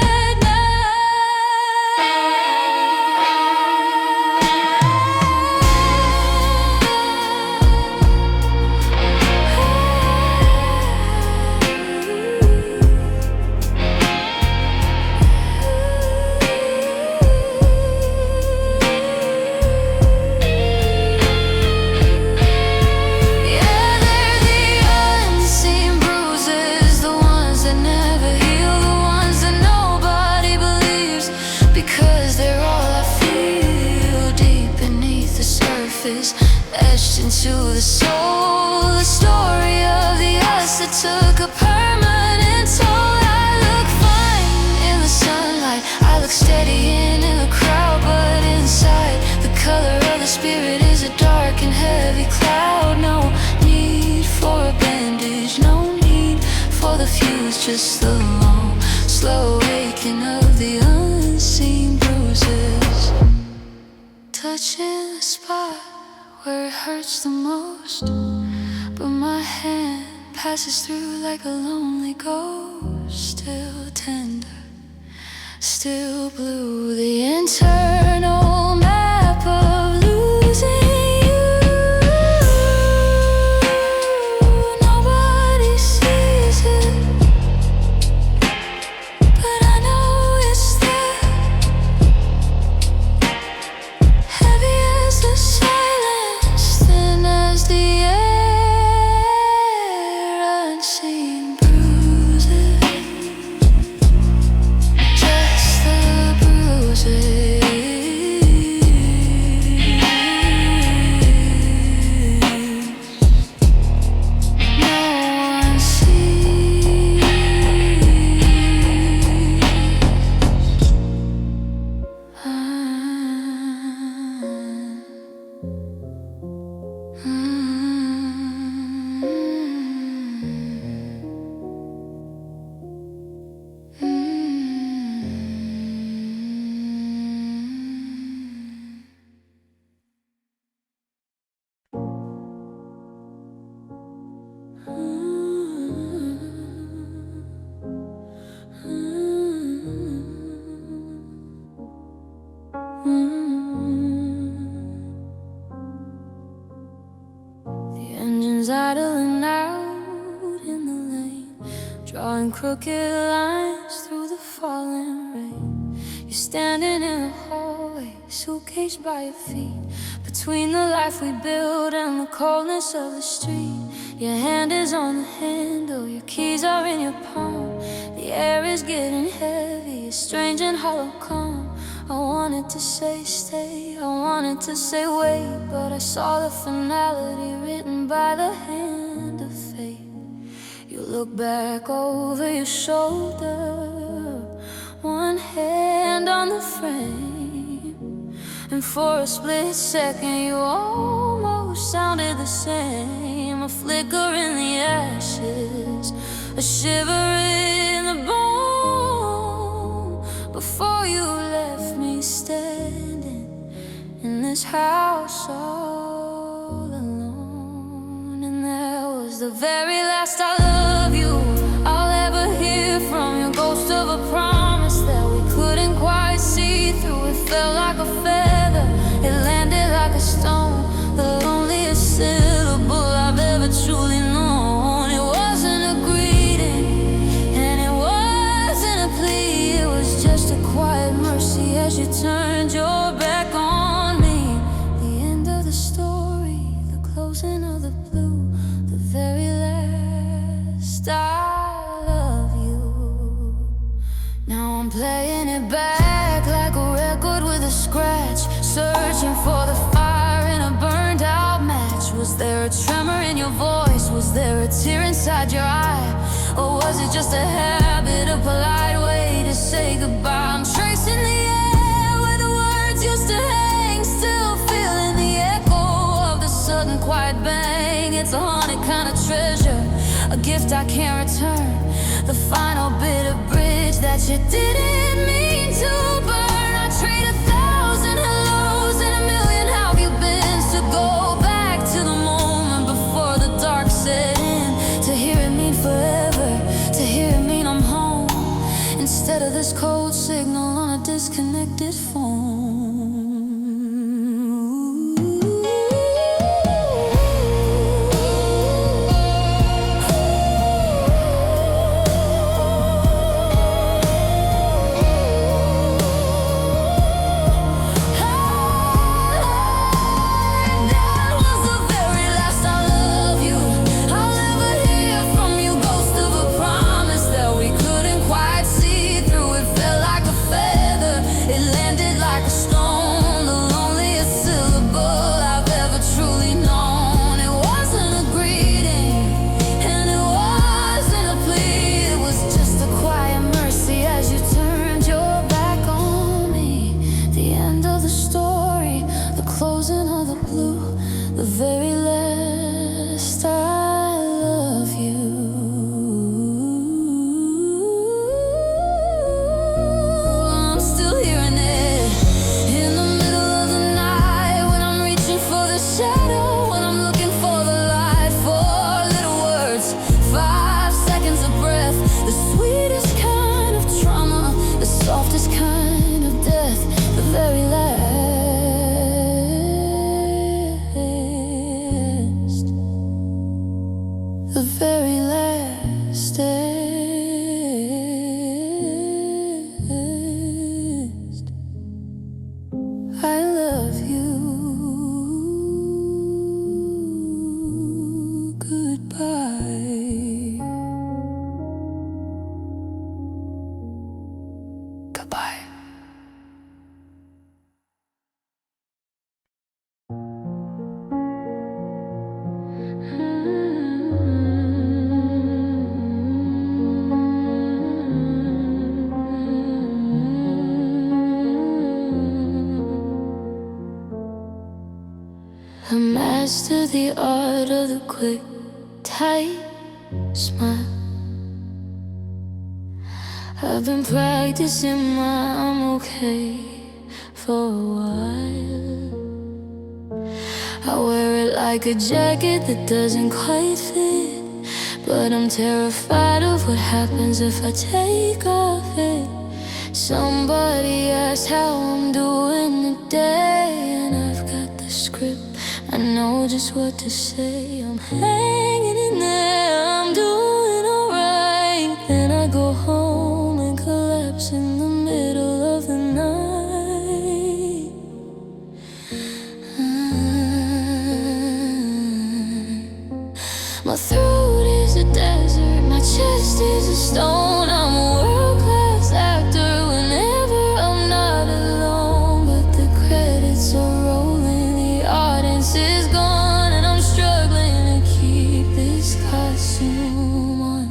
etched into the soul, the story of the us that took a permanent toll. I look fine in the sunlight, I look steady in the crowd, but inside the color of the spirit is a dark and heavy cloud. No need for a bandage, no need for the fuse, just the long, slow waking of the unseen bruises, touching the spot where it hurts the most. But my hand passes through like a lonely ghost, still tender, still blue, the internal map of losing you. Nobody sees it, but I know it's there, heavy as the silence, thin as the air, unseen bruises, just the bruises. No one sees. The engine's idling out in the lane, drawing crooked lines through the falling rain. You're standing in the hallway, suitcase by your feet, between the life we build and the coldness of the street. Your hand is on the handle, your keys are in your palm. The air is getting heavy, a strange and hollow calm. I wanted to say stay, I wanted to say wait, but I saw the finality written by the hand of fate. You look back over your shoulder, one hand on the frame, and for a split second you almost sounded the same. A flicker in the ashes, a shiver in the bone, before you left me standing in this house all alone. And that was the very last I love you I'll ever hear from you. Ghost of a promise that we couldn't quite see through. It felt like a feather, it landed like a stone, the loneliest syllable I've ever truly known. It wasn't a greeting and it wasn't a plea, it was just a quiet mercy as you turned your back on me. The end of the story, the closing of the blue, the very last I love you. Now I'm playing it back like a record with searching for the fire in a burned out match. Was there a tremor in your voice? Was there a tear inside your eye? Or was it just a habit, a polite way to say goodbye? I'm tracing the air where the words used to hang, still feeling the echo of the sudden quiet bang. It's a haunted kind of treasure, a gift I can't return, the final bit of bridge that you didn't mean to burn. I trade 1,000 hellos and a million how you been to go back to the moment before the dark set in, to hear it mean forever, to hear it mean I'm home, instead of this cold signal on a disconnected phone. The very last I love you. I'm still hearing it in the middle of the night, when I'm reaching for the shadow, when I'm looking for the light. 4 little words, 5 seconds of breath, the sweetest kind of trauma, the softest kind of death, the very last. The very last test. I love you. Goodbye. Goodbye. I mastered the art of the quick, tight smile. I've been practicing my I'm okay for a while. I wear it like a jacket that doesn't quite fit, but I'm terrified of what happens if I take off it. Somebody asked how I'm doing today, and I've got the script, I know just what to say. I'm hanging in there, I'm doing alright. Then I go home and collapse in the middle of the night. My throat is a desert, my chest is a stone. I'm a world-class actor whenever I'm not alone, but the credits are rolling, the audience is gone, and I'm struggling to keep this costume on.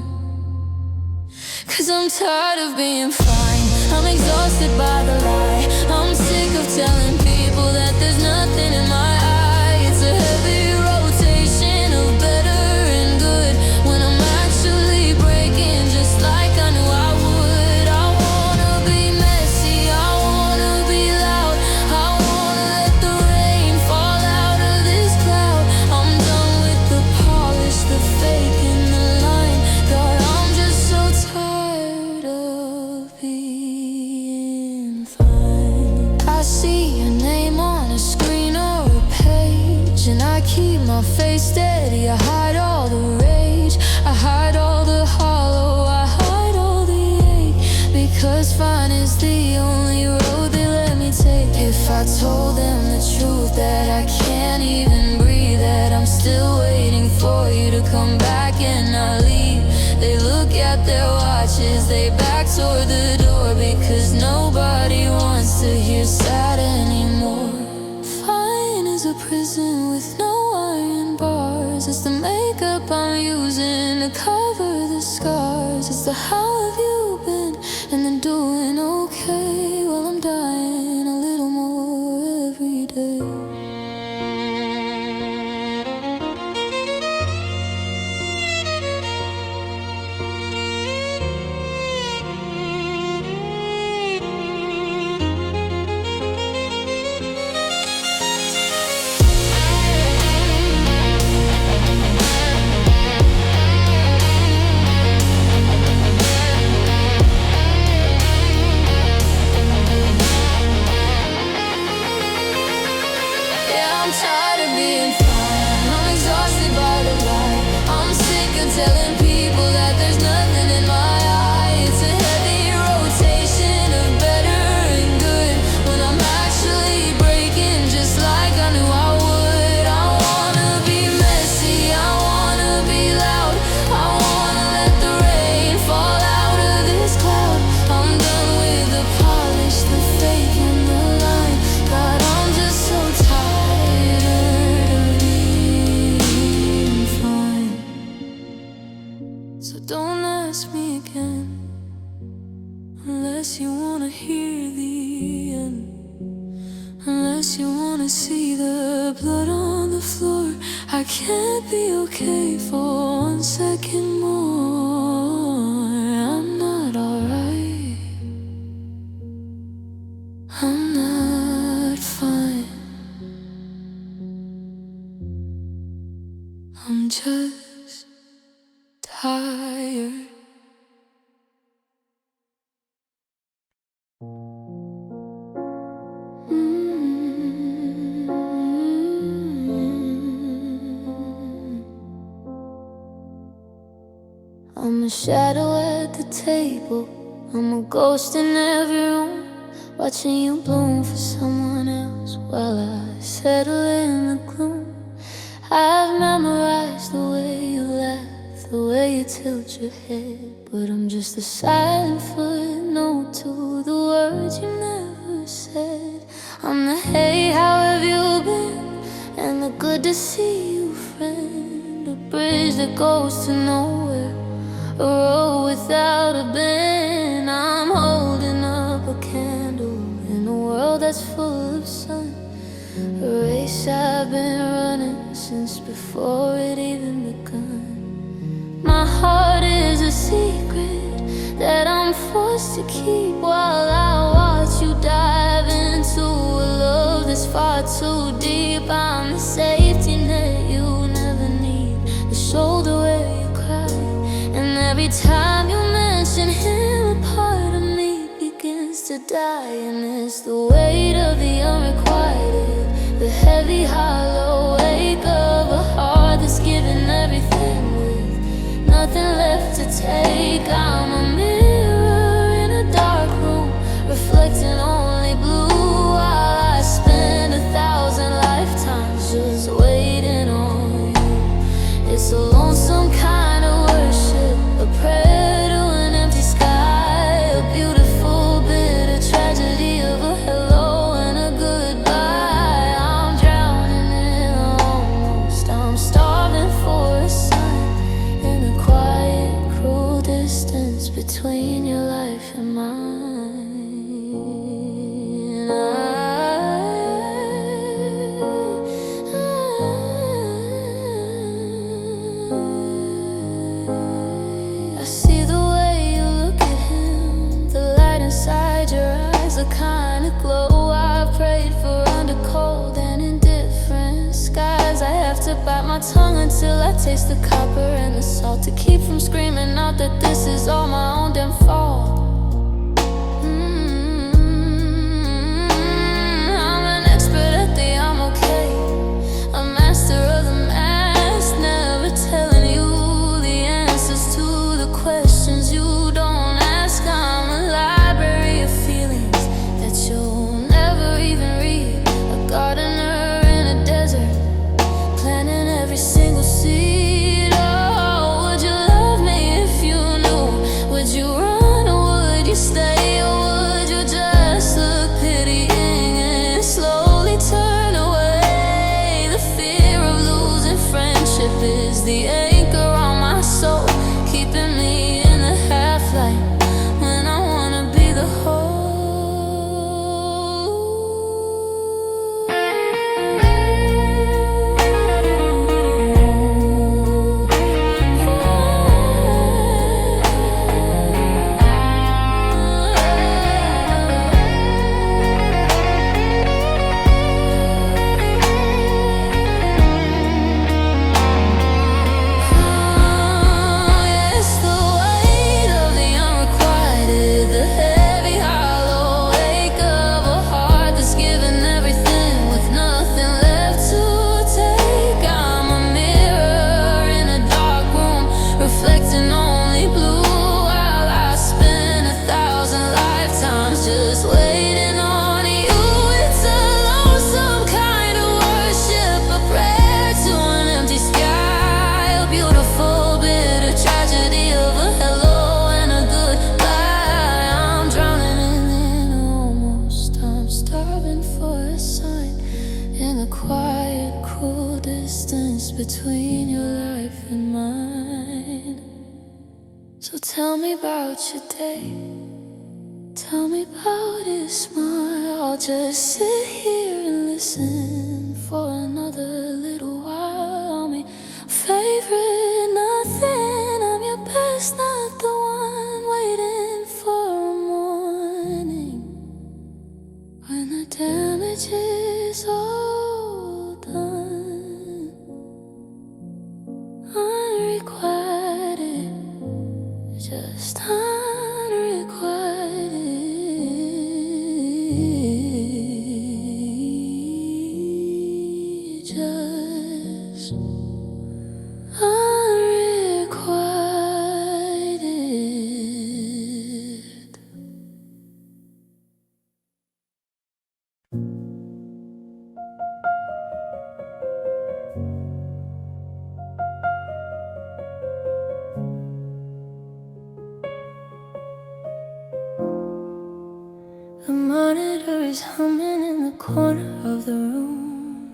'Cause I'm tired of being fine, I'm exhausted by the lie. I'm sick of telling people that there's nothing in my eye. It's a heavy rotation of better and good, when I'm actually breaking just like I knew I would. I wanna be messy, I wanna be loud, I wanna let the rain fall out of this cloud. I'm done with the polish, the fake and the line. God, I'm just so tired of being fine. I see your name on a screen or a page, and I keep my face steady. I hide all the rage, I hide all the hollow, I hide all the ache, because fine is the only road they let me take. If I told them the truth, that I can't even breathe, that I'm still waiting for you to come back and not leave, they look at their watches, they back toward the door, because nobody wants to hear sad anymore. prison with no iron bars. It's the makeup I'm using to cover the scars. It's the how have you been, and then doing okay while I'm dying a little more every day. I'm tired of being fine. I'm exhausted by the lie. I'm sick of telling people that there's nothing in my eye. It's a heavy rotation of better and good when I'm actually breaking just like I knew I would. I wanna be messy, I wanna be loud, I wanna let the rain fall out of this cloud. I'm done with the polish, the fake and the line. God, I'm just so tired. So don't ask me again, unless you wanna hear the end. Unless you wanna see the blood on the floor. I can't be okay for 1 second more. I'm not alright, I'm not fine, I'm just tired. I'm a shadow at the table, I'm a ghost in every room, watching you bloom for someone else while I settle in the gloom. I've memorized the way you laugh, the way you tilt your head, but I'm just a silent footnote to the words you never said. I'm the hey, how have you been, and the good to see you, friend. A bridge that goes to nowhere, a road without a bend. I'm holding up a candle in a world that's full of sun, a race I've been running since before it even begun. My heart is a secret that I'm forced to keep while I watch you dive into a love that's far too deep. I'm the safety net you never need, the shoulder where you cry, and every time you mention him, a part of me begins to die. And it's the weight of the unrequited, the heavy hollow ache of a heart that's given everything with nothing left to take. I'm a mirror in a dark room, reflecting only blue, while I spend 1,000 lifetimes just waiting on you. It's a lonesome kind of worship, a prayer to an empty sky, a beautiful bitter tragedy of a hello and a goodbye. I'm drowning in almost, I'm starving for a sign, in the quiet, cruel distance between your life and mine. I see the way you look at him, the light inside your eyes, the kind of glow I prayed for under cold and indifferent skies. I have to bite my tongue until I taste the copper and the salt, to keep from screaming out that this is all my own damn fault. I'm an expert at the I'm okay, a master of the mask, never telling you the answers to the questions you don't ask. I'm a library of feelings that you'll never even read, a gardener in a desert, planting every single seed. Oh, would you love me if you knew? Would you run the anchor on my soul, keeping me in the half-light when I wanna be the whole. Between your life and mine. So tell me about your day, tell me about it smile. I'll just sit here and listen for another little while. I'm your favorite, nothing. I'm your best, not the one waiting for a morning when the damage is all done. Unrequited, just unrequited, just unrequited. The monitor is humming in the corner of the room,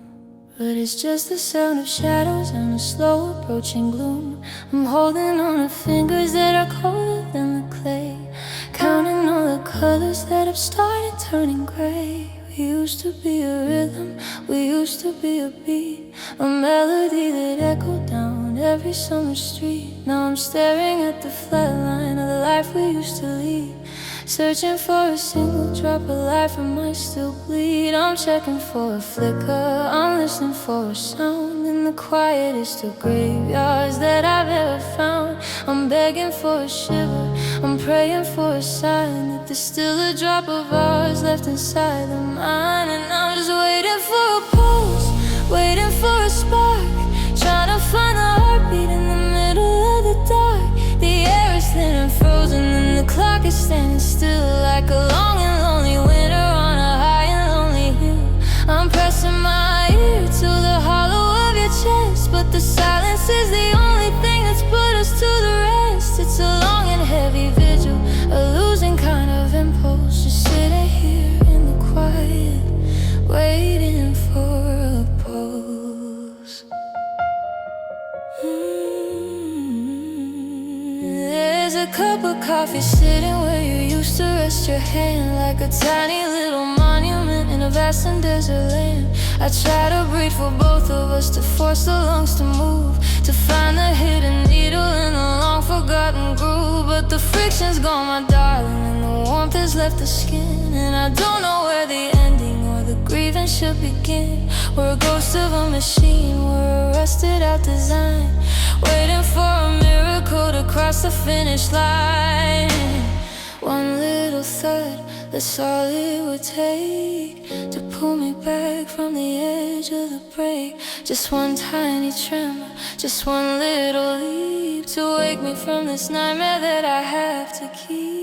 but it's just the sound of shadows and a slow approaching gloom. I'm holding on to fingers that are colder than the clay, counting all the colors that have started turning gray. We used to be a rhythm, we used to be a beat, a melody that echoed down every summer street. Now I'm staring at the flat line of the life we used to lead, searching for a single drop of life, I might still bleed. I'm checking for a flicker, I'm listening for a sound in the quietest of graveyards that I've ever found. I'm begging for a shiver, I'm praying for a sign that there's still a drop of ours left inside the mine. And I'm just waiting for a pulse, waiting for a spark, trying to find the heartbeat in the middle of the dark. The air is thin and frozen and the clock is standing still, like a long and lonely winter on a high and lonely hill. I'm pressing my ear to the hollow of your chest, but the silence is the only thing that's put us to the rest. It's a long and heavy vigil, a losing kind of impulse, just sitting here in the quiet, waiting for a pulse. There's a cup of coffee sitting where you used to rest your hand, like a tiny little monument in a vast and desert land. I try to breathe for both of us, to force the lungs to move, to find the hidden needle in the long forgotten groove. But the friction's gone, my darling, and the warmth has left the skin. And I don't know where the ending or the grieving should begin. We're a ghost of a machine, we're a rusted out design, waiting for a miracle to cross the finish line. One little thud, that's all it would take to pull me back from the edge of the break. Just one tiny tremor, just one little leap to wake me from this nightmare that I have to keep.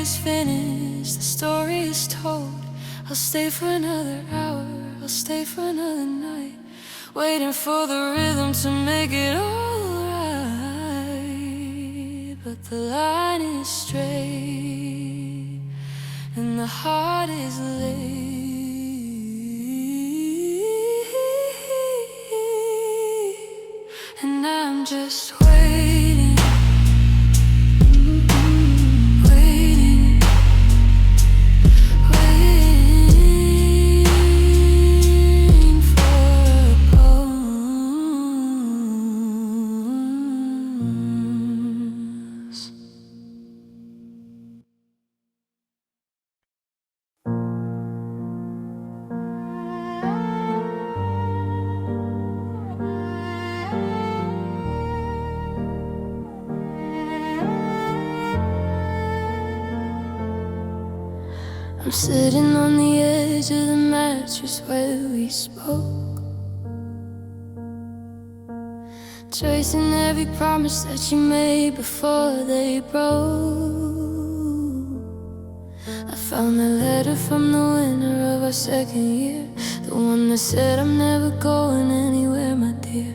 is finished, the story is told. I'll stay for another hour, I'll stay for another night, waiting for the rhythm to make it all right. But the line is straight and the heart is late, and I'm just waiting, waiting, waiting for a pause. I'm sitting on the edge of the mattress where we spoke, tracing every promise that you made before they broke. I found the letter from the winner of our second year, the one that said I'm never going anywhere, my dear.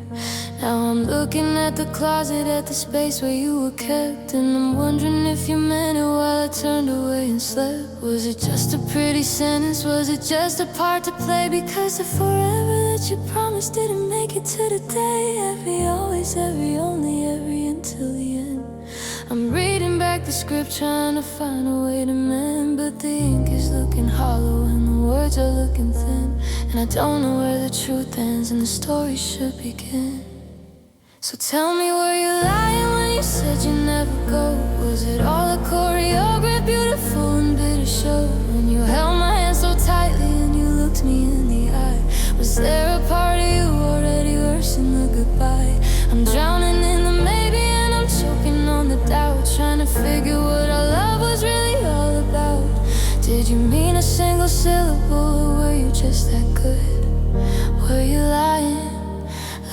Now I'm looking at the closet, at the space where you were kept, and I'm wondering if you meant it while I turned away and slept. Was it just a pretty sentence? Was it just a part to play? Because the forever that you promised didn't make it to the day. Every always, every only, every until the end. I'm reading back the script, trying to find a way to mend, but the ink is looking hollow and the words are looking thin, and I don't know where the truth ends and the story should begin. So tell me, were you lying when you said you never go? Was it all a choreographed, beautiful and bitter show? When you held my hand so tightly and you looked me in the eye, was there a part of you already worse than the goodbye? I'm drowning in the maybe and I'm choking on the doubt, trying to figure what our love was really all about. Did you mean a single syllable, or were you just that good? Were you lying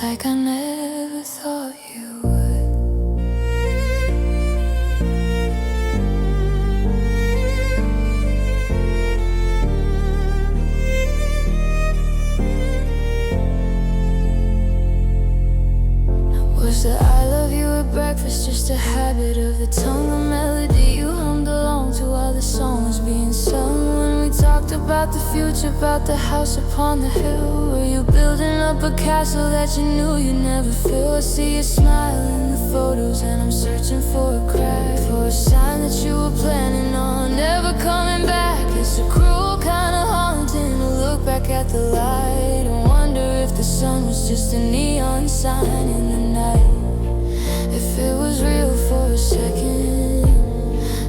like I never thought you would? Was the I love you at breakfast just a habit of the tongue, a melody you hummed along to while the song was being sung? When we talked about the future, about the house upon the hill, were you building up a castle that you knew you'd never fill? I see you smile in the photos and I'm searching for a crack, for a sign that you were planning on never coming back. It's a cruel kind of haunting to look back at the light and wonder if the sun was just a neon sign in the night. If it was real for a second,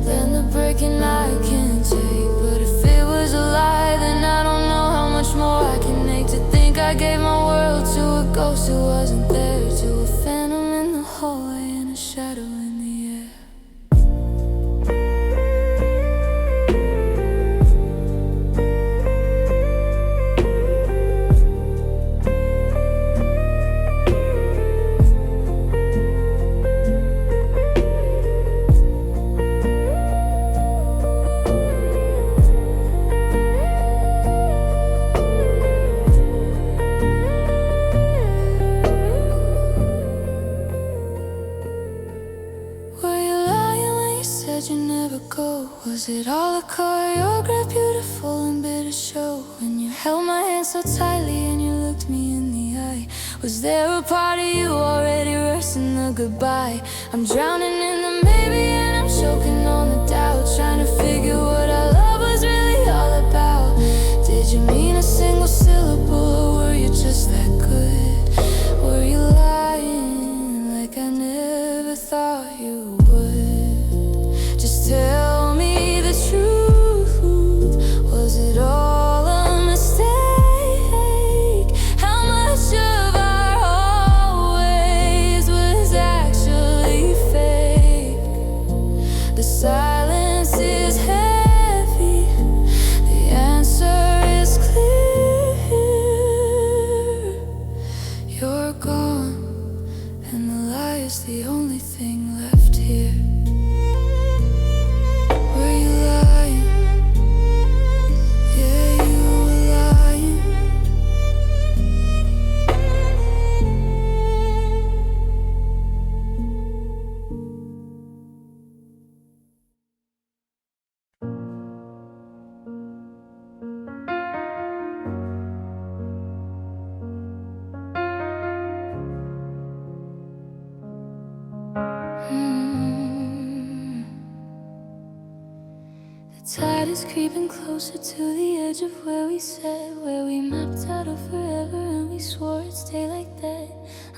then the breaking I can't take. But if it was a lie, then I don't know how much more I can make. To think I gave my world to a ghost who wasn't there, to a phantom in the hallway and a shadow in the air. You never go. Was it all a choreographed, beautiful and bitter show? When you held my hand so tightly and you looked me in the eye, was there a part of you already rehearsing the goodbye? I'm drowning in the maybe and I'm choking on the doubt, trying to figure what our love was really all about. Did you mean a single syllable, or were you just that good? Were you lying like I never thought you would? Just tell me the truth, was it all a mistake? How much of our always was actually fake? Tide is creeping closer to the edge of where we sat, where we mapped out a forever and we swore it'd stay like that.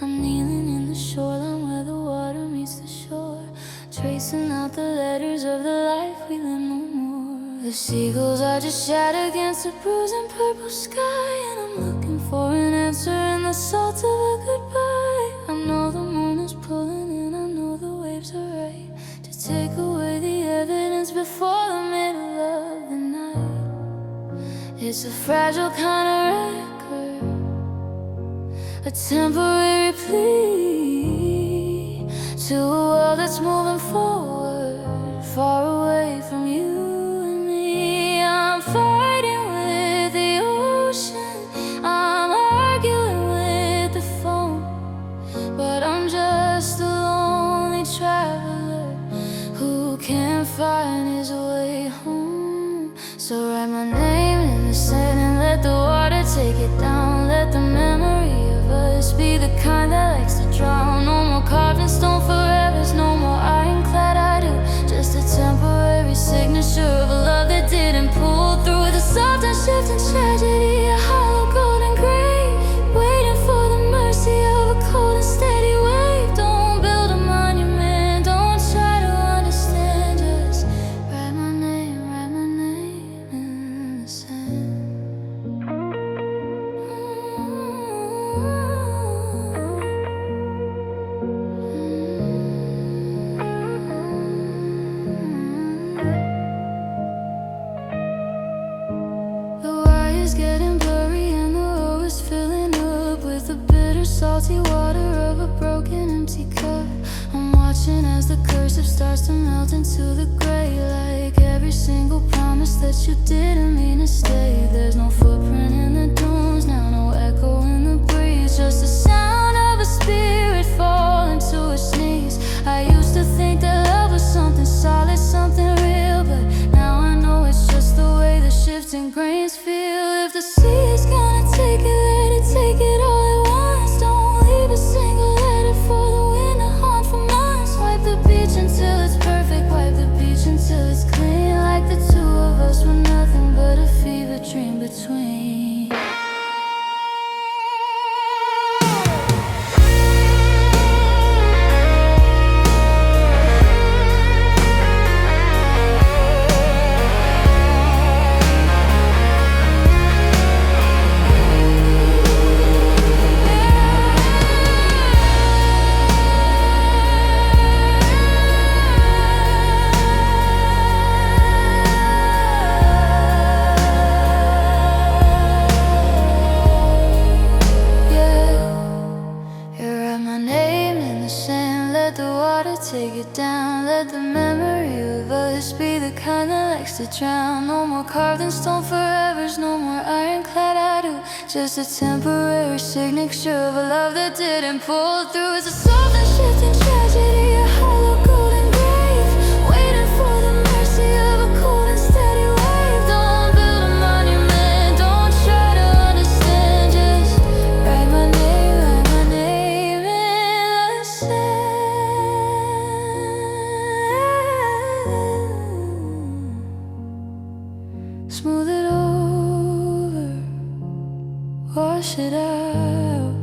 I'm kneeling in the shoreline where the water meets the shore, tracing out the letters of the life we live no more. The seagulls are just shadow against the bruising purple sky, and I'm looking for an answer in the salt of a goodbye. I know the moon is pulling and I know the waves are right to take away the evidence before the middle of the night. It's a fragile kind of record, a temporary plea to a world that's moving forward, far away from you and me. I'm fighting with the ocean, I'm arguing with the phone, but I'm just a lonely traveler who can't find his way home. So write my name in the sand and let the water take it down. Let the memory of us be the kind that likes to drown. No more carved in stone forevers, no more ironclad I do. Just a temporary signature of a love that didn't pull through. The soft and shifting tragedy, a hollow golden grave, waiting for the mercy of a cold and steady wave. Don't build a monument, don't try to understand, just write my name in the sand. The wire's getting blurry and the road is filling up with the bitter, salty water of a broken, empty cup. I'm watching as the cursive starts to melt into the gray, like every single promise that you didn't mean to stay. There's no footprint in the dunes now, no echo in the breeze, just the sound of a spirit falling to its knees. I used to think that love was something solid, something real, but now I know it's just the way the shifting grains feel. If the sea is gonna take it, let it take it all at once. Don't leave a single letter for the wind to haunt for months. Wipe the beach until it's perfect, wipe the beach until it's clean, like the two of us were nothing but a fever dream between. Take it down, let the memory of us be the kind that likes to drown. No more carved in stone forevers, no more ironclad I do. Just a temporary signature of a love that didn't pull through. It's a soft and shifting tragedy, a hollow golden grave, waiting for the mercy of a cold and steady wave. Don't build a monument, don't try to understand, just write my name in the sand. Smooth it over, wash it out.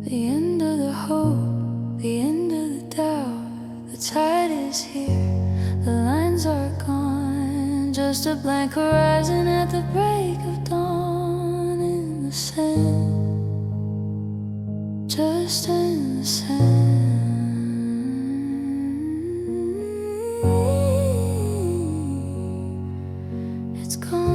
The end of the hope, the end of the doubt. The tide is here, the lines are gone. Just a blank horizon at the break of dawn. In the sand, just in the sand. It's gone.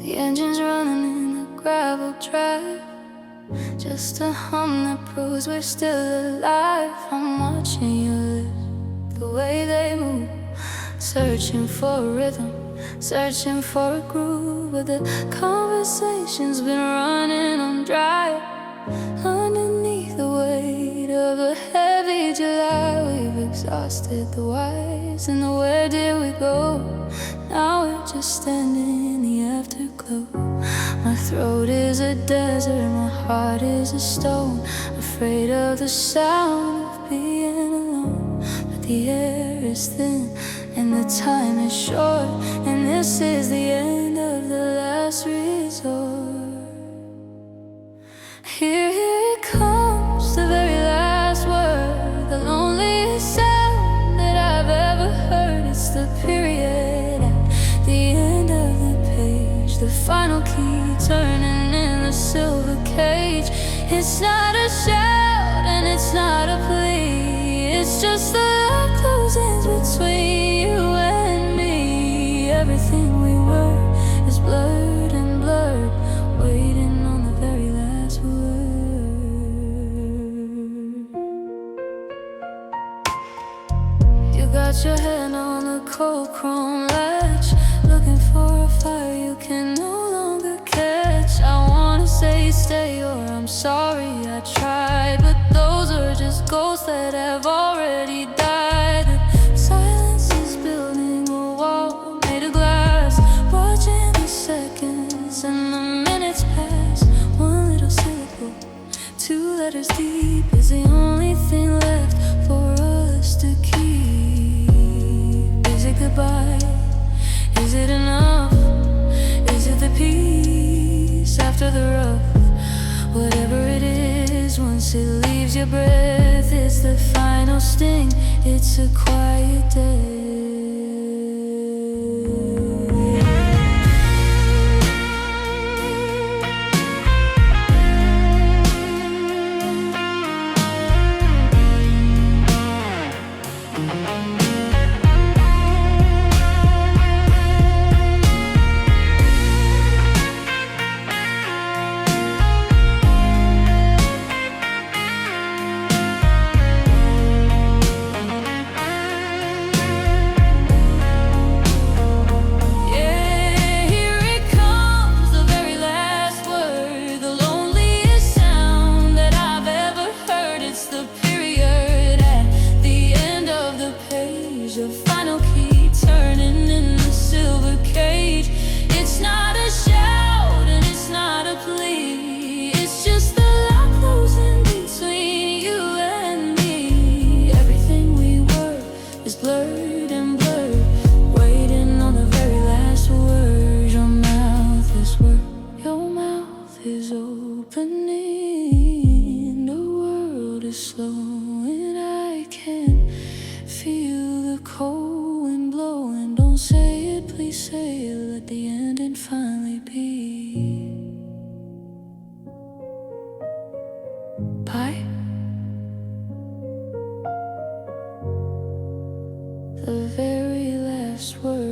The engine's running in the gravel drive, just a hum that proves we're still alive. I'm watching your lips, the way they move, searching for a rhythm, searching for a groove. But the conversation's been running on dry. Underneath the weight of a heavy July, we've exhausted the whys, and where did we go? Now we're just standing in the afterglow. My throat is a desert, my heart is a stone, afraid of the sound of being alone. But the air is thin and the time is short, and this is the end of the last resort. Here it comes, the very last word, the loneliest sound that I've ever heard. It's the period at the end of the page, the final key turning in the silver cage. It's not a shout and it's not a plea, it's just the lock closes between you and me. Everything we were is blurred and blurred, waiting on the very last word. You got your hand on the cold chrome latch, looking for a fire you can no longer catch. I wanna say stay or I'm sorry I tried, but those are just ghosts that have already died. The silence is building a wall made of glass, watching the seconds and the minutes pass. One little syllable, two letters deep, is the only thing left for us to keep. Is it goodbye? Is it enough? Is it the peace after the rough? Whatever it is, once it leaves your breath, it's the final sting, it's a quiet day. The final key turning in the silver cage. It's not a shout and it's not a plea, it's just the lock closing between you and me. Everything we were is blurred and blurred, waiting on the very last word. Your mouth is opening, the world is slowing. I can feel the cold wind blowing. Don't say it, please say it, let the ending finally be. Bye. The very last word.